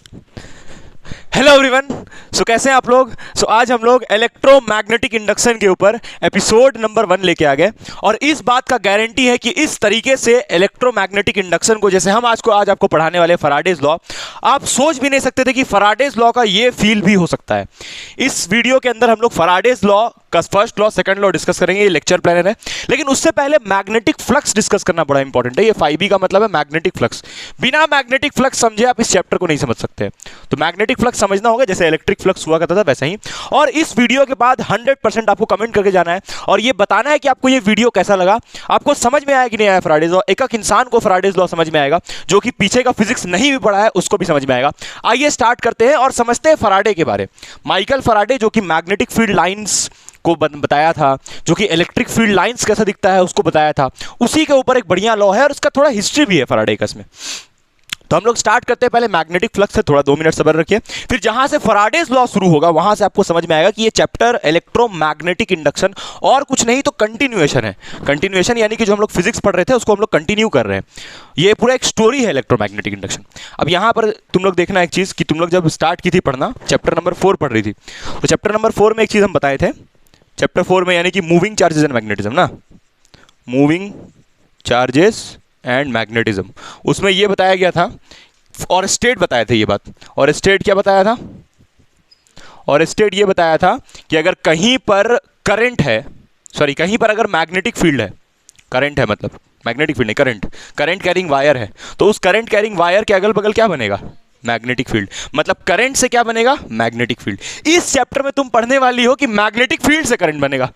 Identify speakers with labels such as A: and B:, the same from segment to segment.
A: Hello everyone. सो कैसे हैं आप लोग। आज हम लोग इलेक्ट्रोमैग्नेटिक इंडक्शन के ऊपर एपिसोड नंबर 1 लेके आ गए और इस बात का गारंटी है कि इस तरीके से इलेक्ट्रोमैग्नेटिक इंडक्शन को जैसे हम आज आपको पढ़ाने वाले फैराडेज लॉ, आप सोच भी नहीं सकते थे कि फैराडेज लॉ का ये फील भी हो सकता है। इस वीडियो के अंदर हम लोग फैराडेज लॉ का first law second law discuss करेंगे, ये लेक्चर प्लानर है। लेकिन उससे पहले मैग्नेटिक फ्लक्स डिस्कस करना बड़ा इंपॉर्टेंट है। ये 5B का मतलब है मैग्नेटिक फ्लक्स। बिना मैग्नेटिक फ्लक्स समझे आप इस चैप्टर को नहीं समझ सकते। तो मैग्नेटिक फ्लक्स समझना होगा, जैसे इलेक्ट्रिक फ्लक्स हुआ करता था वैसा ही। और इस वीडियो के बाद 100% आपको कमेंट करके जाना है और ये बताना है कि आपको ये वीडियो कैसा लगा, आपको समझ में आया कि नहीं आया फैराडेज लॉ। एक इंसान को फैराडेज लॉ समझ में आएगा, जो कि पीछे का फिजिक्स नहीं भी पढ़ा है उसको भी समझ में आएगा। आइए स्टार्ट करते हैं और समझते हैं फैराडे के बारे। माइकल फैराडे, जो कि मैग्नेटिक फील्ड लाइंस को बताया था, जो कि इलेक्ट्रिक फील्ड लाइंस कैसा दिखता है उसको बताया था, उसी के ऊपर एक बढ़िया लॉ है और उसका थोड़ा हिस्ट्री भी है फैराडे का इसमें। तो हम लोग स्टार्ट करते हैं पहले मैग्नेटिक फ्लक्स से, थोड़ा 2 मिनट सब्र रखिए। फिर जहां से फैराडेज लॉ शुरू होगा वहां से आपको समझ में आएगा कि ये चैप्टर इलेक्ट्रोमैग्नेटिक इंडक्शन और कुछ नहीं तो कंटिन्यूएशन है। कंटिन्यूएशन यानी कि जो हम लोग फिजिक्स पढ़ रहे थे उसको हम लोग कंटिन्यू कर रहे हैं। ये पूरा एक स्टोरी है इलेक्ट्रोमैग्नेटिक इंडक्शन। अब यहां पर तुम लोग देखना एक चीज कि तुम लोग जब स्टार्ट की थी पढ़ना, चैप्टर नंबर 4 पढ़ रही थी, तो चैप्टर नंबर 4 में एक चीज हम बताए थे। चैप्टर 4 में यानी कि मूविंग चार्जेस एंड मैग्नेटिज्म ना, मूविंग चार्जेस एंड मैग्नेटिज्म, उसमें यह बताया गया था और स्टेट बताए थे ये बात। और स्टेट क्या बताया था? और स्टेट ये बताया था कि अगर कहीं पर करंट है, सॉरी कहीं पर अगर मैग्नेटिक फील्ड है, करंट है मतलब मैग्नेटिक फील्ड नहीं, करंट कैरिंग वायर है, तो उस करंट कैरिंग वायर के अगल बगल क्या बनेगा? Magnetic field. मतलब करंट से क्या बनेगा? Magnetic field. इस चैप्टर में तुम पढ़ने वाली हो कि मैग्नेटिक फील्ड से करंट बनेगा।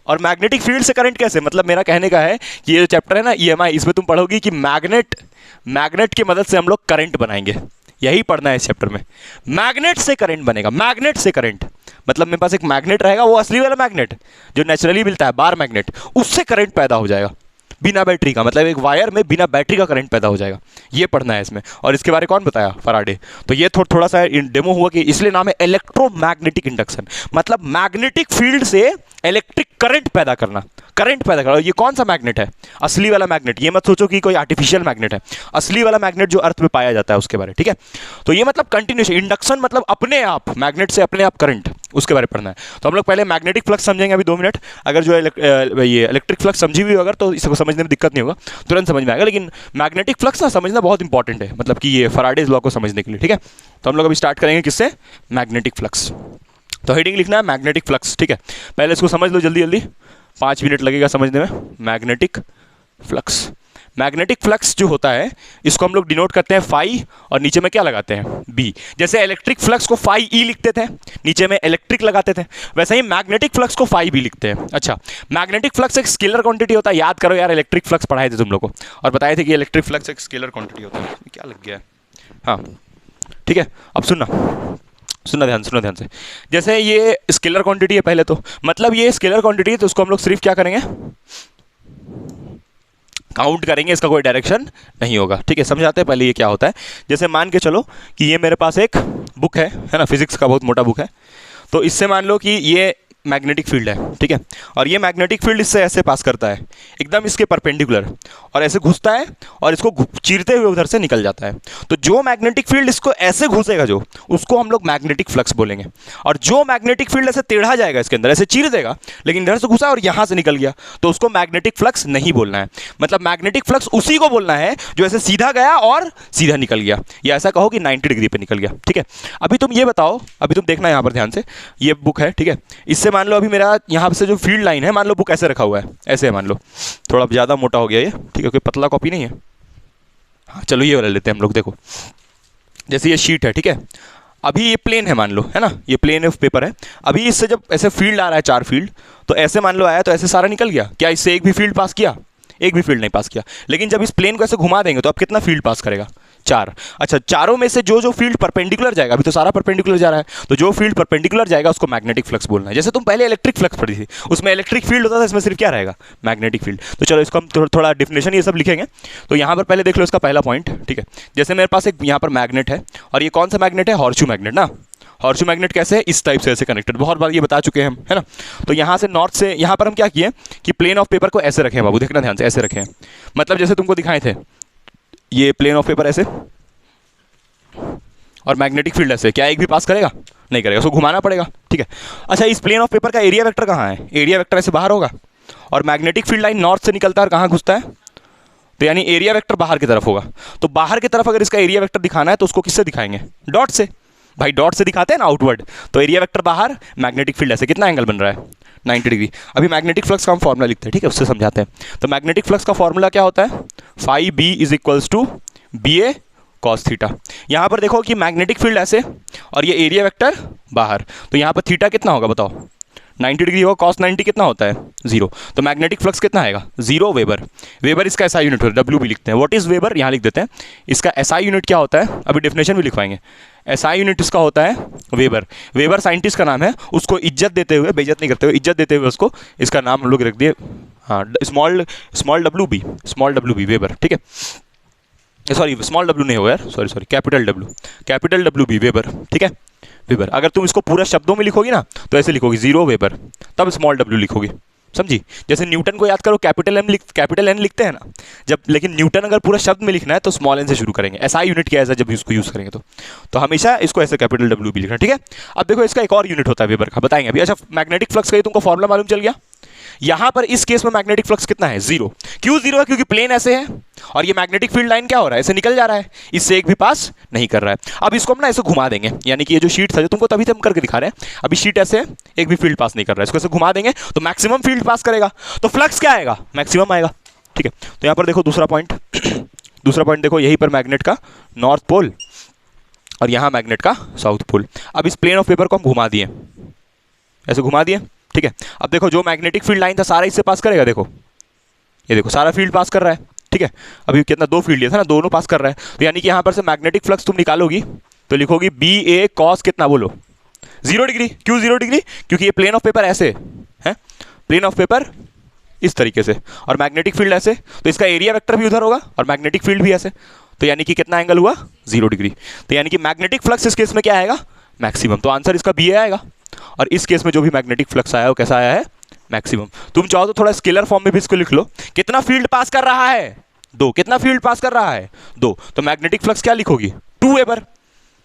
A: और मैग्नेटिक फील्ड से करंट कैसे? मतलब मेरा कहने का है कि ये जो चैप्टर है ना EMI, इसमें तुम पढ़ोगी कि मैग्नेट की मदद से हम लोग करंट बनाएंगे। यही पढ़ना है इस चैप्टर में। मैग्नेट से करंट बनेगा, मैग्नेट से करंट। मतलब मेरे पास एक मैग्नेट रहेगा, वो असली वाला मैग्नेट जो नेचुरली मिलता है, बार मैग्नेट, उससे करंट पैदा हो जाएगा बिना बैटरी का। मतलब एक वायर में बिना बैटरी का करंट पैदा हो जाएगा। ये पढ़ना है इसमें। और इसके बारे में कौन बताया? फैराडे। तो ये थोड़ा सा डेमो हुआ कि इसलिए नाम है इलेक्ट्रोमैग्नेटिक इंडक्शन। मतलब मैग्नेटिक फील्ड से इलेक्ट्रिक करंट पैदा करना, करंट पैदा करना। ये कौन सा मैग्नेट है? असली वाला मैग्नेट। ये मत सोचो कि कोई आर्टिफिशियल मैग्नेट है, असली वाला मैग्नेट जो अर्थ में पाया जाता है उसके बारे। ठीक है, तो ये मतलब कंटिन्यूएशन। इंडक्शन मतलब अपने आप, मैग्नेट से अपने आप करंट, उसके बारे में पढ़ना है। तो हम लोग पहले मैग्नेटिक फ्लक्स समझेंगे अभी 2 मिनट। अगर जो ये इलेक्ट्रिक फ्लक्स समझी हुई अगर, तो इसको समझने में दिक्कत नहीं होगा, तुरंत समझ में आएगा। लेकिन मैग्नेटिक फ्लक्स ना समझना बहुत इंपॉर्टेंट है, मतलब कि ये फैराडेज लॉ को समझने के लिए। ठीक है, तो हम लोग अभी स्टार्ट करेंगे किससे? Magnetic flux. तो हेडिंग लिखना है मैग्नेटिक फ्लक्स। ठीक है, पहले इसको समझ लो जल्दी जल्दी, 5 मिनट लगेगा समझने में। मैग्नेटिक फ्लक्स, मैग्नेटिक फ्लक्स जो होता है इसको हम लोग डिनोट करते हैं फाई और नीचे में क्या लगाते हैं? बी। जैसे इलेक्ट्रिक फ्लक्स को फाई ई लिखते थे, नीचे में इलेक्ट्रिक लगाते थे, वैसे ही मैग्नेटिक फ्लक्स को फाई बी लिखते हैं। अच्छा, मैग्नेटिक फ्लक्स एक स्केलर क्वांटिटी होता है। याद करो यार, इलेक्ट्रिक फ्लक्स पढ़ाए थे तुम लोग को और बताए थे कि इलेक्ट्रिक फ्लक्स एक स्केलर क्वांटिटी होता है। क्या लग गया है? हाँ ठीक है, अब सुनना ध्यान से। जैसे ये स्केलर क्वांटिटी है पहले, तो मतलब ये स्केलर क्वांटिटी है, तो उसको हम लोग सिर्फ क्या करेंगे? काउंट करेंगे, इसका कोई डायरेक्शन नहीं होगा। ठीक है, समझाते हैं पहले ये क्या होता है। जैसे मान के चलो कि ये मेरे पास एक बुक है ना, फिजिक्स का बहुत मोटा बुक है। तो इससे मान लो कि ये मैग्नेटिक फील्ड है, ठीक है, और ये मैग्नेटिक फील्ड इससे ऐसे पास करता है, एकदम इसके परपेंडिकुलर, और ऐसे घुसता है और इसको चीरते हुए उधर से निकल जाता है। तो जो मैग्नेटिक फील्ड इसको ऐसे घुसेगा जो, उसको हम लोग मैग्नेटिक फ्लक्स बोलेंगे। और जो मैग्नेटिक फील्ड ऐसे टेढ़ा जाएगा इसके अंदर, ऐसे चीर देगा लेकिन इधर से घुसा और यहां से निकल गया, तो उसको मैग्नेटिक फ्लक्स नहीं बोलना है। मतलब मैग्नेटिक फ्लक्स उसी को बोलना है जो ऐसे सीधा गया और सीधा निकल गया, या ऐसा कहो कि 90 डिग्री पे निकल गया। ठीक है, अभी तुम ये बताओ, अभी तुम देखना यहां पर ध्यान से, ये बुक है, ठीक है, इससे मान लो अभी मेरा यहाँ से जो फील्ड लाइन है, मान लो बुक ऐसे रखा हुआ है, ऐसे है मान लो, थोड़ा ज़्यादा मोटा हो गया ये, ठीक है, कोई पतला कॉपी नहीं है। हाँ चलो ये वाला लेते हैं हम लोग। देखो जैसे ये शीट है, ठीक है, अभी ये प्लेन है मान लो, है ना, ये प्लेन ऑफ पेपर है। अभी इससे जब ऐसे फील्ड आ रहा है 4 फील्ड, तो ऐसे मान लो आया, तो ऐसे सारा निकल गया। क्या इससे एक भी फील्ड पास किया? एक भी फील्ड नहीं पास किया। लेकिन जब इस प्लेन को ऐसे घुमा देंगे तो अब कितना फील्ड पास करेगा? 4। अच्छा, चारों में से जो फील्ड परपेंडिकुलर जाएगा, अभी तो सारा परपेंडिकुलर जा रहा है, तो जो फील्ड परपेंडिकुलर जाएगा उसको मैग्नेटिक फ्लक्स बोलना है। जैसे तुम पहले इलेक्ट्रिक फ्लक्स पढ़ी थी, उसमें इलेक्ट्रिक फील्ड होता था, इसमें सिर्फ क्या रहेगा? Magnetic field. तो चलो इसको हम थोड़ा डिफिनेशन ये सब लिखेंगे। तो यहाँ पर पहले देख लो इसका पहला पॉइंट, ठीक है, जैसे मेरे पास एक यहाँ पर मैग्नेट है, और ये कौन सा मैग्नेट है? हॉर्सशू मैग्नेट ना। हॉर्सशू मैग्नेट कैसे है? इस टाइप से ऐसे कनेक्टेड, बहुत बार ये बता चुके हैं हम, है ना। तो यहाँ से नॉर्थ से यहाँ पर हम क्या किए कि प्लेन ऑफ पेपर को ऐसे रखे हैं, बाबू देखना ध्यान से, ऐसे रखे हैं। मतलब जैसे तुमको दिखाए थे, ये प्लेन ऑफ पेपर ऐसे, और मैग्नेटिक फील्ड ऐसे, क्या एक भी पास करेगा? नहीं करेगा, उसको घुमाना पड़ेगा, ठीक है। अच्छा, इस प्लेन ऑफ पेपर का एरिया वेक्टर कहाँ है? एरिया वेक्टर ऐसे बाहर होगा और मैग्नेटिक फील्ड लाइन नॉर्थ से निकलता है और कहाँ घुसता है? तो यानी एरिया वेक्टर बाहर की तरफ होगा। तो बाहर की तरफ अगर इसका एरिया वेक्टर दिखाना है तो उसको किससे दिखाएंगे? डॉट से। भाई डॉट से दिखाते हैं ना आउटवर्ड, तो एरिया वेक्टर बाहर, मैग्नेटिक फील्ड ऐसे, कितना एंगल बन रहा है? 90 डिग्री। अभी मैग्नेटिक फ्लक्स का हम फॉर्मूला लिखते हैं, ठीक है, उससे समझाते हैं। तो मैग्नेटिक फ्लक्स का फॉर्मूला क्या होता है? Phi B is equals to B A cos theta. यहाँ पर देखो कि मैग्नेटिक फील्ड ऐसे और ये एरिया वेक्टर बाहर, तो यहाँ पर थीटा कितना होगा बताओ? 90 डिग्री होगा, कॉस 90 कितना होता है? 0। तो मैग्नेटिक फ्लक्स कितना आएगा? 0 वेबर। वेबर इसका एसआई यूनिट होता है, डब्ल्यू भी लिखते हैं। व्हाट इज वेबर यहाँ लिख देते हैं। इसका एसआई यूनिट क्या होता है? अभी डेफिनेशन भी लिखवाएंगे। एसआई यूनिट इसका होता है वेबर। वेबर साइंटिस्ट का नाम है, उसको इज्जत देते हुए, बेइज्जत नहीं करते हुए, इज्जत देते हुए उसको इसका नाम हम लोग रख दिए, हाँ, स्मॉल डब्ल्यू बी वेबर, ठीक है। सॉरी स्मॉल डब्ल्यू नहीं होगा यार, sorry capital W B weber, ठीक है, वेबर। अगर तुम इसको पूरा शब्दों में लिखोगी ना तो ऐसे लिखोगी 0 वेबर, तब स्मॉल डब्ल्यू लिखोगी, समझी? जैसे न्यूटन को याद करो, कैपिटल एन लिखते हैं ना जब, लेकिन न्यूटन अगर पूरा शब्द में लिखना है तो स्मॉल एन से शुरू करेंगे। ऐसा यूनिट क्या है जब इसको यूज करेंगे तो हमेशा इसको ऐसे कैपिटल डब्ल्यू भी लिखना, ठीक है। अब देखो इसका एक और यूनिट होता है वेबर का, बताएंगे अभी। अच्छा, मैग्नेटिक फ्लक्स का तुमको फॉर्मूला मालूम चल गया। यहां पर इस केस में मैग्नेटिक फ्लक्स कितना है? 0। क्यों 0 है? क्योंकि प्लेन ऐसे है और ये मैग्नेटिक फील्ड लाइन क्या हो रहा है? ऐसे निकल जा रहा है, इससे एक भी पास नहीं कर रहा है। अब इसको हम ना ऐसे घुमा देंगे, यानी कि ये जो शीट था जो तुमको तभी हम करके दिखा रहे हैं, अभी शीट ऐसे है, एक भी फील्ड पास नहीं कर रहा है, इसको ऐसे घुमा देंगे तो मैक्सिमम फील्ड पास करेगा, तो फ्लक्स क्या आएगा? मैक्सिमम आएगा, ठीक है। तो यहां पर देखो दूसरा पॉइंट दूसरा पॉइंट देखो, यहीं पर मैग्नेट का नॉर्थ पोल और यहां मैग्नेट का साउथ पोल। अब इस प्लेन ऑफ पेपर को हम घुमा दिए, ऐसे घुमा दिए, ठीक है। अब देखो जो मैग्नेटिक फील्ड लाइन था सारा इससे पास करेगा, देखो ये देखो सारा फील्ड पास कर रहा है, ठीक है। अभी कितना, 2 फील्ड लिया था ना, दोनों पास कर रहा है, तो यानी कि यहां पर से मैग्नेटिक फ्लक्स तुम निकालोगी तो लिखोगी बी ए कॉस कितना, बोलो 0 डिग्री। क्यों 0 डिग्री? क्योंकि ये प्लेन ऑफ पेपर ऐसे है, प्लेन ऑफ पेपर इस तरीके से और मैग्नेटिक फील्ड ऐसे, तो इसका एरिया वेक्टर भी उधर होगा और मैग्नेटिक फील्ड भी ऐसे, तो यानी कि कितना एंगल हुआ? 0 डिग्री। तो यानी कि मैग्नेटिक फ्लक्स इस केस में क्या आएगा? मैक्सिमम। तो आंसर इसका बी ए आएगा। और इस केस में जो भी मैग्नेटिक फ्लक्स आया वो कैसा आया है? मैक्सिमम। तुम चाहो तो थोड़ा स्केलर फॉर्म में भी इसको लिख लो, कितना फील्ड पास कर रहा है? 2। कितना फील्ड पास कर रहा है? 2। तो मैग्नेटिक फ्लक्स क्या लिखोगी? 2 वेबर।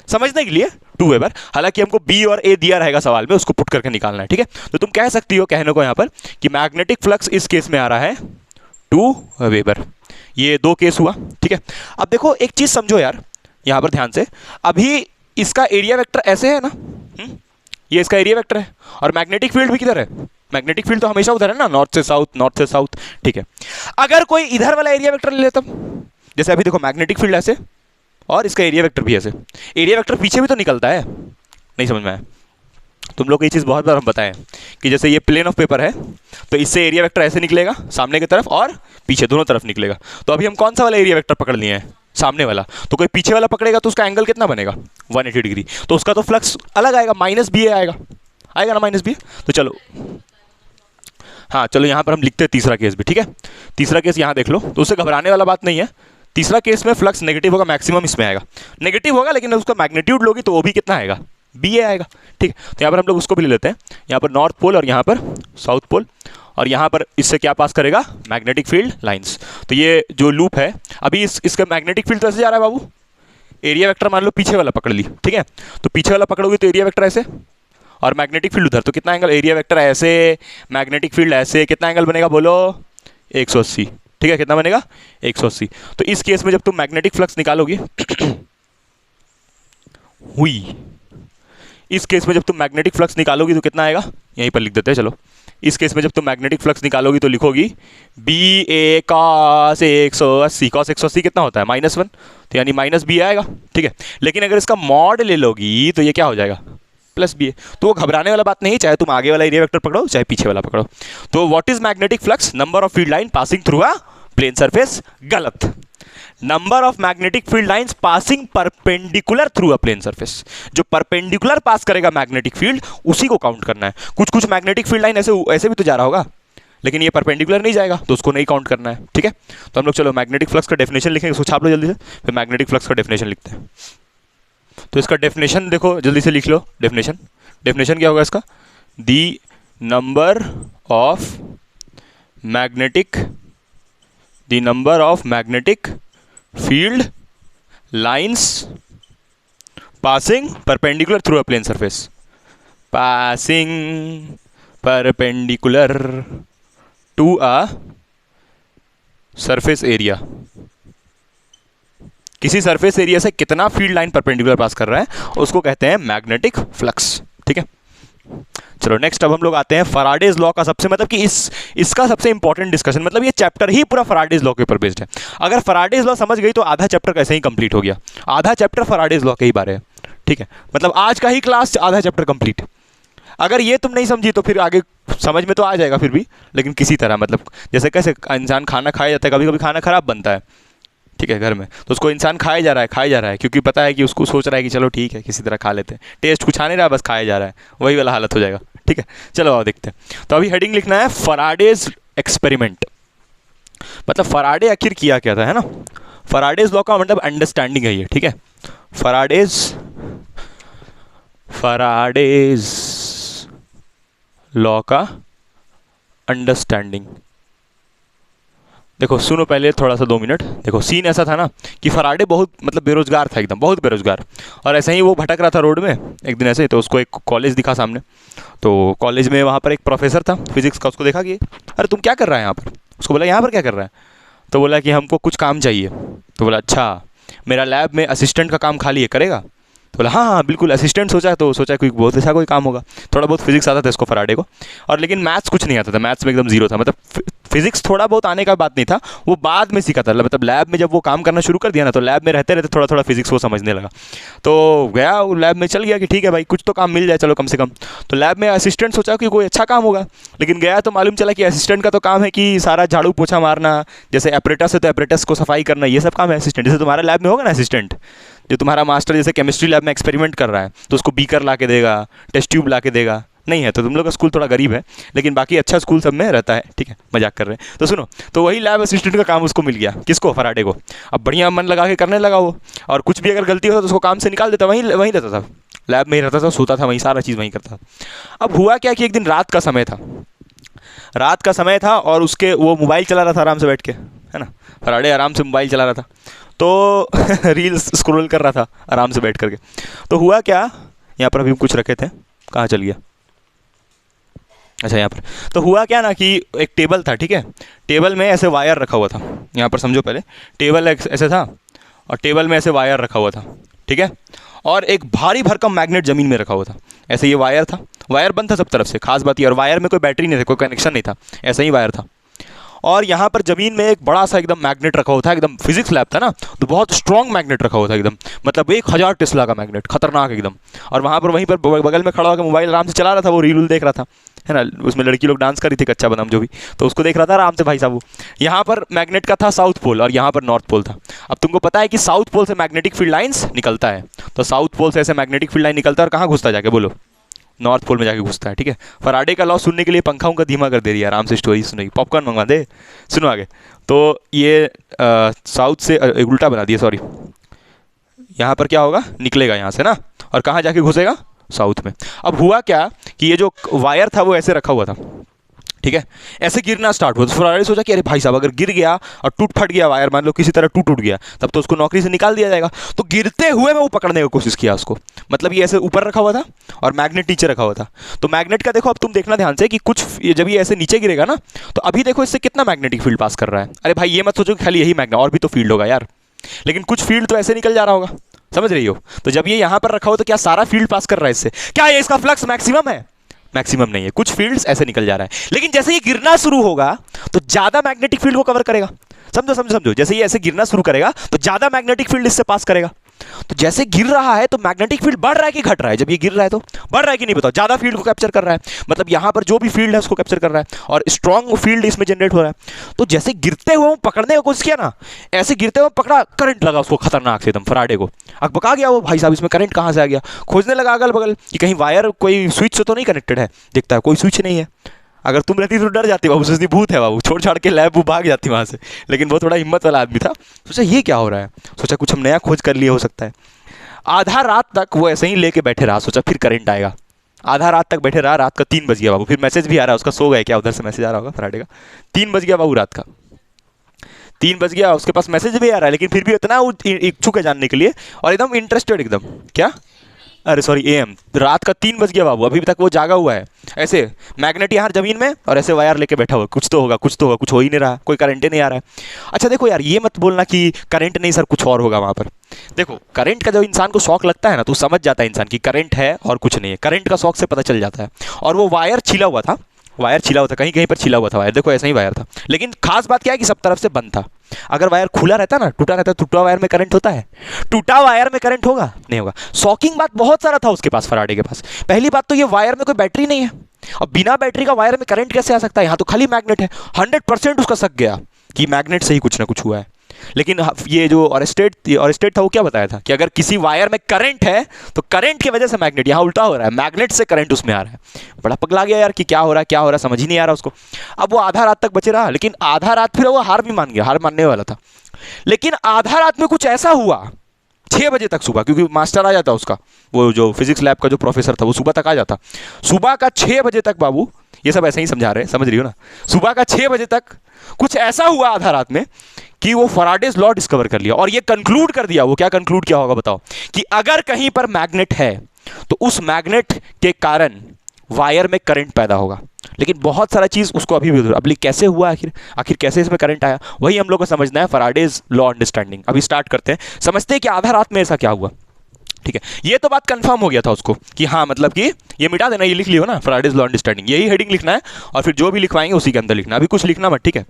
A: समझने के लिए 2 वेबर। हालांकि हमको बी और ए दिया रहेगा सवाल में, उसको पुट करके निकालना है, ठीक है। तो तुम कह सकती हो कहने को यहां पर कि मैग्नेटिक फ्लक्स इस केस में आ रहा है 2 वेबर। ये 2 केस हुआ, ठीक है। अब देखो एक चीज समझो यार यहां पर ध्यान से, अभी इसका एरिया वेक्टर ऐसे है ना, ये इसका एरिया वेक्टर है और मैग्नेटिक फील्ड भी किधर है? मैग्नेटिक फील्ड तो हमेशा उधर है ना, नॉर्थ से साउथ, ठीक है। अगर कोई इधर वाला एरिया वेक्टर ले लेता, जैसे अभी देखो मैग्नेटिक फील्ड ऐसे और इसका एरिया वेक्टर भी ऐसे, एरिया वेक्टर पीछे भी तो निकलता है, नहीं समझ में आया? तुम लोग को ये चीज़ बहुत बार हम बताएं कि जैसे ये प्लेन ऑफ पेपर है तो इससे एरिया वेक्टर ऐसे निकलेगा सामने की तरफ और पीछे दोनों तरफ निकलेगा। तो अभी हम कौन सा वाला एरिया वेक्टर पकड़ लिए हैं? सामने वाला। तो कोई पीछे वाला पकड़ेगा तो उसका एंगल कितना बनेगा? 180 डिग्री। तो उसका तो फ्लक्स अलग आएगा, माइनस बी आएगा ना, माइनस बी। तो चलो हाँ चलो यहाँ पर हम लिखते हैं तीसरा केस भी, ठीक है। तीसरा केस यहाँ देख लो, तो उससे घबराने वाला बात नहीं है। तीसरा केस में फ्लक्स नेगेटिव होगा, मैक्सिमम इसमें आएगा, नेगेटिव होगा लेकिन उसका मैग्नीट्यूड लोगी तो वो भी कितना आएगा? बी ए आएगा, ठीक। तो यहाँ पर हम लोग उसको भी ले लेते हैं, यहाँ पर नॉर्थ पोल और यहाँ पर साउथ पोल, और यहाँ पर इससे क्या पास करेगा? Magnetic field lines. तो ये जो लूप है अभी इसका मैग्नेटिक फील्ड तो ऐसे जा रहा है बाबू, एरिया वेक्टर मान लो पीछे वाला पकड़ ली, ठीक है। तो पीछे वाला पकड़ोगे तो एरिया वेक्टर ऐसे और मैग्नेटिक फील्ड उधर, तो कितना एंगल? एरिया वेक्टर ऐसे, मैग्नेटिक फील्ड ऐसे, कितना एंगल बनेगा बोलो? 180, ठीक है। कितना बनेगा? 180। तो इस केस में जब तुम मैग्नेटिक फ्लक्स निकालोगी हुई, इस केस में जब तुम मैग्नेटिक फ्लक्स निकालोगी तो कितना आएगा? यहीं पर लिख देते हैं चलो। इस केस में जब तुम मैग्नेटिक फ्लक्स निकालोगी तो लिखोगी बी ए कॉस 180। कॉस 180 कितना होता है? -1, तो यानी माइनस बी आएगा, ठीक है। लेकिन अगर इसका मॉड ले लोगी तो ये क्या हो जाएगा? प्लस बी ए। तो वो घबराने वाला बात नहीं, चाहे तुम आगे वाला एरिया वेक्टर पकड़ो चाहे पीछे वाला पकड़ो। तो what is magnetic flux? Number of field line passing through a plane surface. गलत। Number of magnetic field lines passing perpendicular through a plane surface. जो परपेंडिकुलर पास करेगा मैग्नेटिक फील्ड उसी को काउंट करना है। कुछ मैग्नेटिक फील्ड लाइन ऐसे भी तो जा रहा होगा, लेकिन ये परपेंडिकुलर नहीं जाएगा तो उसको नहीं काउंट करना है, ठीक है। तो हम लोग चलो मैग्नेटिक फ्लक्स का डेफिनेशन लिखेंगे, उसको छाप लो जल्दी से, फिर मैग्नेटिक फ्लक्स का डेफिनेशन लिखते हैं। तो इसका डेफिनेशन देखो जल्दी से लिख लो। डेफिनेशन क्या होगा इसका? The number of magnetic field lines passing perpendicular through a plane surface, passing perpendicular to a surface area. किसी सरफेस एरिया से कितना फील्ड लाइन परपेंडिकुलर पास कर रहा है उसको कहते हैं मैग्नेटिक फ्लक्स। ठीक है, चलो नेक्स्ट अब हम लोग आते हैं फैराडेज लॉ का सबसे, मतलब कि इसका सबसे इंपॉर्टेंट डिस्कशन, मतलब ये चैप्टर ही पूरा फैराडेज लॉ के ऊपर बेस्ड है। अगर फैराडेज लॉ समझ गई तो आधा चैप्टर कैसे ही कंप्लीट हो गया, आधा चैप्टर फैराडेज लॉ के ही बारे है। ठीक है, मतलब आज का ही क्लास आधा चैप्टर कंप्लीट। अगर ये तुम नहीं समझी तो फिर आगे समझ में तो आ जाएगा फिर भी, लेकिन किसी तरह, मतलब जैसे कैसे इंसान खाना खाया जाता है, कभी कभी खाना खराब बनता है, ठीक है, घर में, तो उसको इंसान खाया जा रहा है क्योंकि पता है कि उसको सोच रहा है कि चलो ठीक है किसी तरह खा लेते हैं, टेस्ट कुछ आ नहीं रहा, बस खाया जा रहा है, वही वाला हालत हो जाएगा। ठीक है, चलो आओ देखते हैं। तो अभी हेडिंग लिखना है फैराडेज एक्सपेरिमेंट, मतलब फैराडे आखिर किया क्या था, है ना। फैराडेज लॉ का मतलब अंडरस्टैंडिंग है ये। ठीक है, फैराडेज लॉ का अंडरस्टैंडिंग। देखो सुनो पहले थोड़ा सा 2 मिनट। देखो सीन ऐसा था ना कि फैराडे बहुत मतलब बेरोजगार था, एकदम बहुत बेरोजगार, और ऐसे ही वो भटक रहा था रोड में एक दिन ऐसे, तो उसको एक कॉलेज दिखा सामने, तो कॉलेज में वहाँ पर एक प्रोफेसर था फिजिक्स का, उसको देखा कि अरे तुम क्या कर रहा है यहाँ पर, उसको बोला यहाँ पर क्या कर रहा है, तो बोला कि हमको कुछ काम चाहिए, तो बोला अच्छा मेरा लैब में असिस्टेंट का काम खाली है, करेगा, तो बोला हाँ हाँ बिल्कुल असिस्टेंट। तो सोचा कोई बहुत अच्छा कोई काम होगा, थोड़ा बहुत फिजिक्स आता था इसको फैराडे को, और लेकिन मैथ्स कुछ नहीं आता था, मैथ्स में एकदम जीरो था, मतलब फिजिक्स थोड़ा बहुत आने का बात नहीं था, वो बाद में सीखा था, मतलब लैब में जब वो काम करना शुरू कर दिया ना, तो लैब में रहते रहते थोड़ा थोड़ा फिजिक्स वो समझने लगा, तो गया वो लैब में, चल गया कि ठीक है भाई कुछ तो काम मिल जाए चलो कम से कम, तो लैब में असिस्टेंट सोचा कि कोई अच्छा काम होगा, लेकिन गया तो मालूम चला कि असिस्टेंट का तो काम है कि सारा झाड़ू पोछा मारना, जैसे एपरेटस है तो एपरेटस को सफाई करना, ये सब काम है असिस्टेंट। जैसे तुम्हारा लैब में होगा ना असिस्टेंट, जो तुम्हारा मास्टर जैसे केमिस्ट्री लैब में एक्सपेरिमेंट कर रहा है तो उसको बीकर ला के देगा, टेस्ट ट्यूब ला के देगा, नहीं है तो तुम लोग का स्कूल थोड़ा गरीब है, लेकिन बाकी अच्छा स्कूल सब में रहता है। ठीक है, मजाक कर रहे हैं। तो सुनो, तो वही लैब असिस्टेंट का काम उसको मिल गया, किसको, फैराडे को। अब बढ़िया मन लगा के करने लगा वो, और कुछ भी अगर गलती होता तो उसको काम से निकाल देता, वहीं रहता था, लैब में ही रहता था, सोता था वहीं, सारा चीज़ वहीं करता था। अब हुआ क्या कि एक दिन रात का समय था और उसके वो मोबाइल चला रहा था आराम से बैठ के, है ना, फैराडे आराम से मोबाइल चला रहा था, तो रील्स स्क्रॉल कर रहा था आराम से बैठ करके। तो हुआ क्या, यहाँ पर अभी कुछ रखे थे, कहाँ चल गया, अच्छा यहाँ पर। तो हुआ क्या ना कि एक टेबल था, ठीक है, टेबल में ऐसे वायर रखा हुआ था, यहाँ पर समझो पहले, टेबल ऐसे था और टेबल में ऐसे वायर रखा हुआ था, ठीक है, और एक भारी भरकम मैग्नेट ज़मीन में रखा हुआ था, ऐसे ये वायर था, वायर बंद था सब तरफ से, खास बात ये, और वायर में कोई बैटरी नहीं था, कोई कनेक्शन नहीं था, ऐसा ही वायर था, और यहाँ पर ज़मीन में एक बड़ा सा एकदम मैग्नेट रखा हुआ था, एकदम फिजिक्स लैब था ना, तो बहुत स्ट्रॉन्ग मैग्नेट रखा हुआ था एकदम, मतलब 1000 टेस्ला का मैग्नेट, खतरनाक एकदम। और वहाँ पर वहीं पर बगल में खड़ा होकर मोबाइल आराम से चला रहा था, वो रील देख रहा था, है ना, उसमें लड़की लोग डांस कर रही थी, कच्चा बादाम जो भी, तो उसको देख रहा था आराम से भाई साहब। यहाँ पर मैग्नेट का था साउथ पोल और यहाँ पर नॉर्थ पोल था। अब तुमको पता है कि साउथ पोल से मैग्नेटिक फील्ड लाइन्स निकलता है, तो साउथ पोल से ऐसे मैग्नेटिक फील्ड लाइन निकलता है और कहाँ घुसता है जाके, बोलो, नॉर्थ पोल में जाके घुसता है। ठीक है, फैराडे का लॉ सुनने के लिए पंखा उनका धीमा कर दे रही है, आराम से स्टोरी सुनेगी, पॉपकॉर्न मंगवा दे, सुनो आगे। तो ये साउथ से उल्टा बना दिया, सॉरी, यहाँ पर क्या होगा, निकलेगा यहाँ से ना, और कहाँ जाके घुसेगा, साउथ में। अब हुआ क्या कि ये जो वायर था वो ऐसे रखा हुआ था, ठीक है, ऐसे गिरना स्टार्ट हुआ, तो फैराडे सोचा कि अरे भाई साहब अगर गिर गया और टूट फट गया वायर, मान लो किसी तरह टूट गया, तब तो उसको नौकरी से निकाल दिया जाएगा। तो गिरते हुए मैं वो पकड़ने की कोशिश किया उसको, मतलब ये ऐसे ऊपर रखा हुआ था और मैग्नेट नीचे रखा हुआ था। तो मैग्नेट का देखो, अब तुम देखना ध्यान से कि कुछ जब ये ऐसे नीचे गिरेगा ना, तो अभी देखो इससे कितना मैग्नेटिक फील्ड पास कर रहा है। अरे भाई ये मत सोचो कि खाली यही मैग्नेट, और भी तो फील्ड होगा यार, लेकिन कुछ फील्ड तो ऐसे निकल जा रहा होगा, समझ रही हो। तो जब ये यहाँ पर रखा हो तो क्या सारा फील्ड पास कर रहा है इससे, क्या ये इसका फ्लक्स मैक्सिमम है, मैक्सिमम नहीं है, कुछ फील्ड्स ऐसे निकल जा रहा है। लेकिन जैसे ये गिरना शुरू होगा तो ज्यादा मैग्नेटिक फील्ड को कवर करेगा, समझो, जैसे ये ऐसे गिरना शुरू करेगा तो ज्यादा मैग्नेटिक फील्ड इससे पास करेगा। तो जैसे गिर रहा है तो मैग्नेटिक फील्ड बढ़ रहा है कि घट रहा है, जब ये गिर रहा है तो बढ़ रहा है कि नहीं बताओ, ज्यादा फील्ड को कैप्चर कर रहा है, मतलब यहां पर जो भी फील्ड है उसको कैप्चर कर रहा है और स्ट्रॉन्ग फील्ड इसमें जनरेट हो रहा है। तो जैसे गिरते हुए वो पकड़ने की कोशिश किया ना, ऐसे गिरते हुए पकड़ा, करंट लगा उसको खतरनाक से एकदम, फैराडे को अकबका गया वो, भाई साहब इसमें करंट कहां से आ गया, खोजने लगा अगल बगल कि कहीं वायर कोई स्विच से तो नहीं कनेक्टेड है, दिखता है कोई स्विच नहीं है। अगर तुम रहती तो डर जाती बाबू, सोचती भूत है बाबू, छोड़ छाड़ के लैब वो भाग जाती वहाँ से, लेकिन वो थोड़ा हिम्मत वाला आदमी था, सोचा ये क्या हो रहा है, सोचा कुछ हम नया खोज कर लिए हो सकता है। आधा रात तक वो ऐसे ही लेके बैठे रहा, सोचा फिर करंट आएगा, आधा रात तक बैठे रहा, रात का 3 बज गया बाबू, फिर मैसेज भी आ रहा है उसका, सो गए क्या, उधर से मैसेज आ रहा होगा फैराडे का, 3 बज गया बाबू रात का, 3 बज गया, उसके पास मैसेज भी आ रहा है, लेकिन फिर भी इतना इच्छुक है जानने के लिए और एकदम इंटरेस्टेड एकदम। क्या, अरे सॉरी AM, रात का 3 बज गया बाबू, अभी तक वो जागा हुआ है। ऐसे मैग्नेट यहाँ जमीन में और ऐसे वायर लेके बैठा हुआ, कुछ तो होगा, कुछ तो होगा, कुछ हो ही नहीं रहा, कोई करंट ही नहीं आ रहा है। अच्छा देखो यार, ये मत बोलना कि करंट नहीं सर कुछ और होगा वहाँ पर। देखो करंट का जब इंसान को शौक लगता है ना, तो समझ जाता है इंसान कि करंट है और कुछ नहीं है, करंट का शौक से पता चल जाता है। और वो वायर छिला हुआ था, वायर छिला हुआ था, कहीं कहीं पर छिला हुआ था वायर, देखो ऐसा ही वायर था। लेकिन खास बात क्या है कि सब तरफ से बंद था। अगर वायर खुला रहता ना, टूटा रहता, टूटा वायर में करंट होता है? टूटा वायर में करंट होगा? नहीं होगा। शॉकिंग बात बहुत सारा था उसके पास, फराडे के पास। पहली बात तो ये वायर में कोई बैटरी नहीं है, और बिना बैटरी का वायर में करंट कैसे आ सकता है? यहाँ तो खाली मैग्नेट है। 100% उसका शक गया कि मैग्नेट से ही कुछ ना कुछ हुआ है। लेकिन ये जो ऑरेस्टेड था, वो क्या बताया था कि अगर किसी वायर में करंट है तो करंट की वजह से मैग्नेट, यहाँ उल्टा हो रहा है, मैग्नेट से करंट उसमें आ रहा है। बड़ा पगला गया यार कि क्या हो रहा है, क्या हो रहा है, समझ ही नहीं आ रहा उसको। अब वो आधा रात तक बचे रहा, लेकिन आधा रात फिर वो हार भी मान गया, हार मानने वाला था। लेकिन आधा रात में कुछ ऐसा हुआ, 6 बजे तक सुबह, क्योंकि मास्टर आ जाता उसका, वो जो फिजिक्स लैब का जो प्रोफेसर था वो सुबह तक आ जाता। सुबह का 6 बजे तक बाबू, ये सब ऐसे ही समझा रहे हैं, समझ रही हो ना? सुबह का 6 बजे तक कुछ ऐसा हुआ आधा रात में कि वो फैराडेज लॉ डिस्कवर कर लिया, और ये कंक्लूड कर दिया। वो क्या कंक्लूड किया होगा बताओ? कि अगर कहीं पर मैग्नेट है तो उस मैग्नेट के कारण वायर में करंट पैदा होगा। लेकिन बहुत सारा चीज उसको अभी भी, अभी कैसे हुआ, आखिर कैसे इसमें करंट आया, वही हम लोग को समझना है। फैराडेज लॉ अंडरस्टैंडिंग अभी स्टार्ट करते हैं, समझते हैं कि आधा रात में ऐसा क्या हुआ। ठीक है, ये तो बात कंफर्म हो गया था उसको कि हाँ, मतलब कि ये मिटा देना, ये लिख लियो ना, फैराडेज लॉ अंडरस्टैंडिंग, यही हेडिंग लिखना है, और फिर जो भी लिखवाएंगे उसी के अंदर लिखना, अभी कुछ लिखना मत। ठीक है,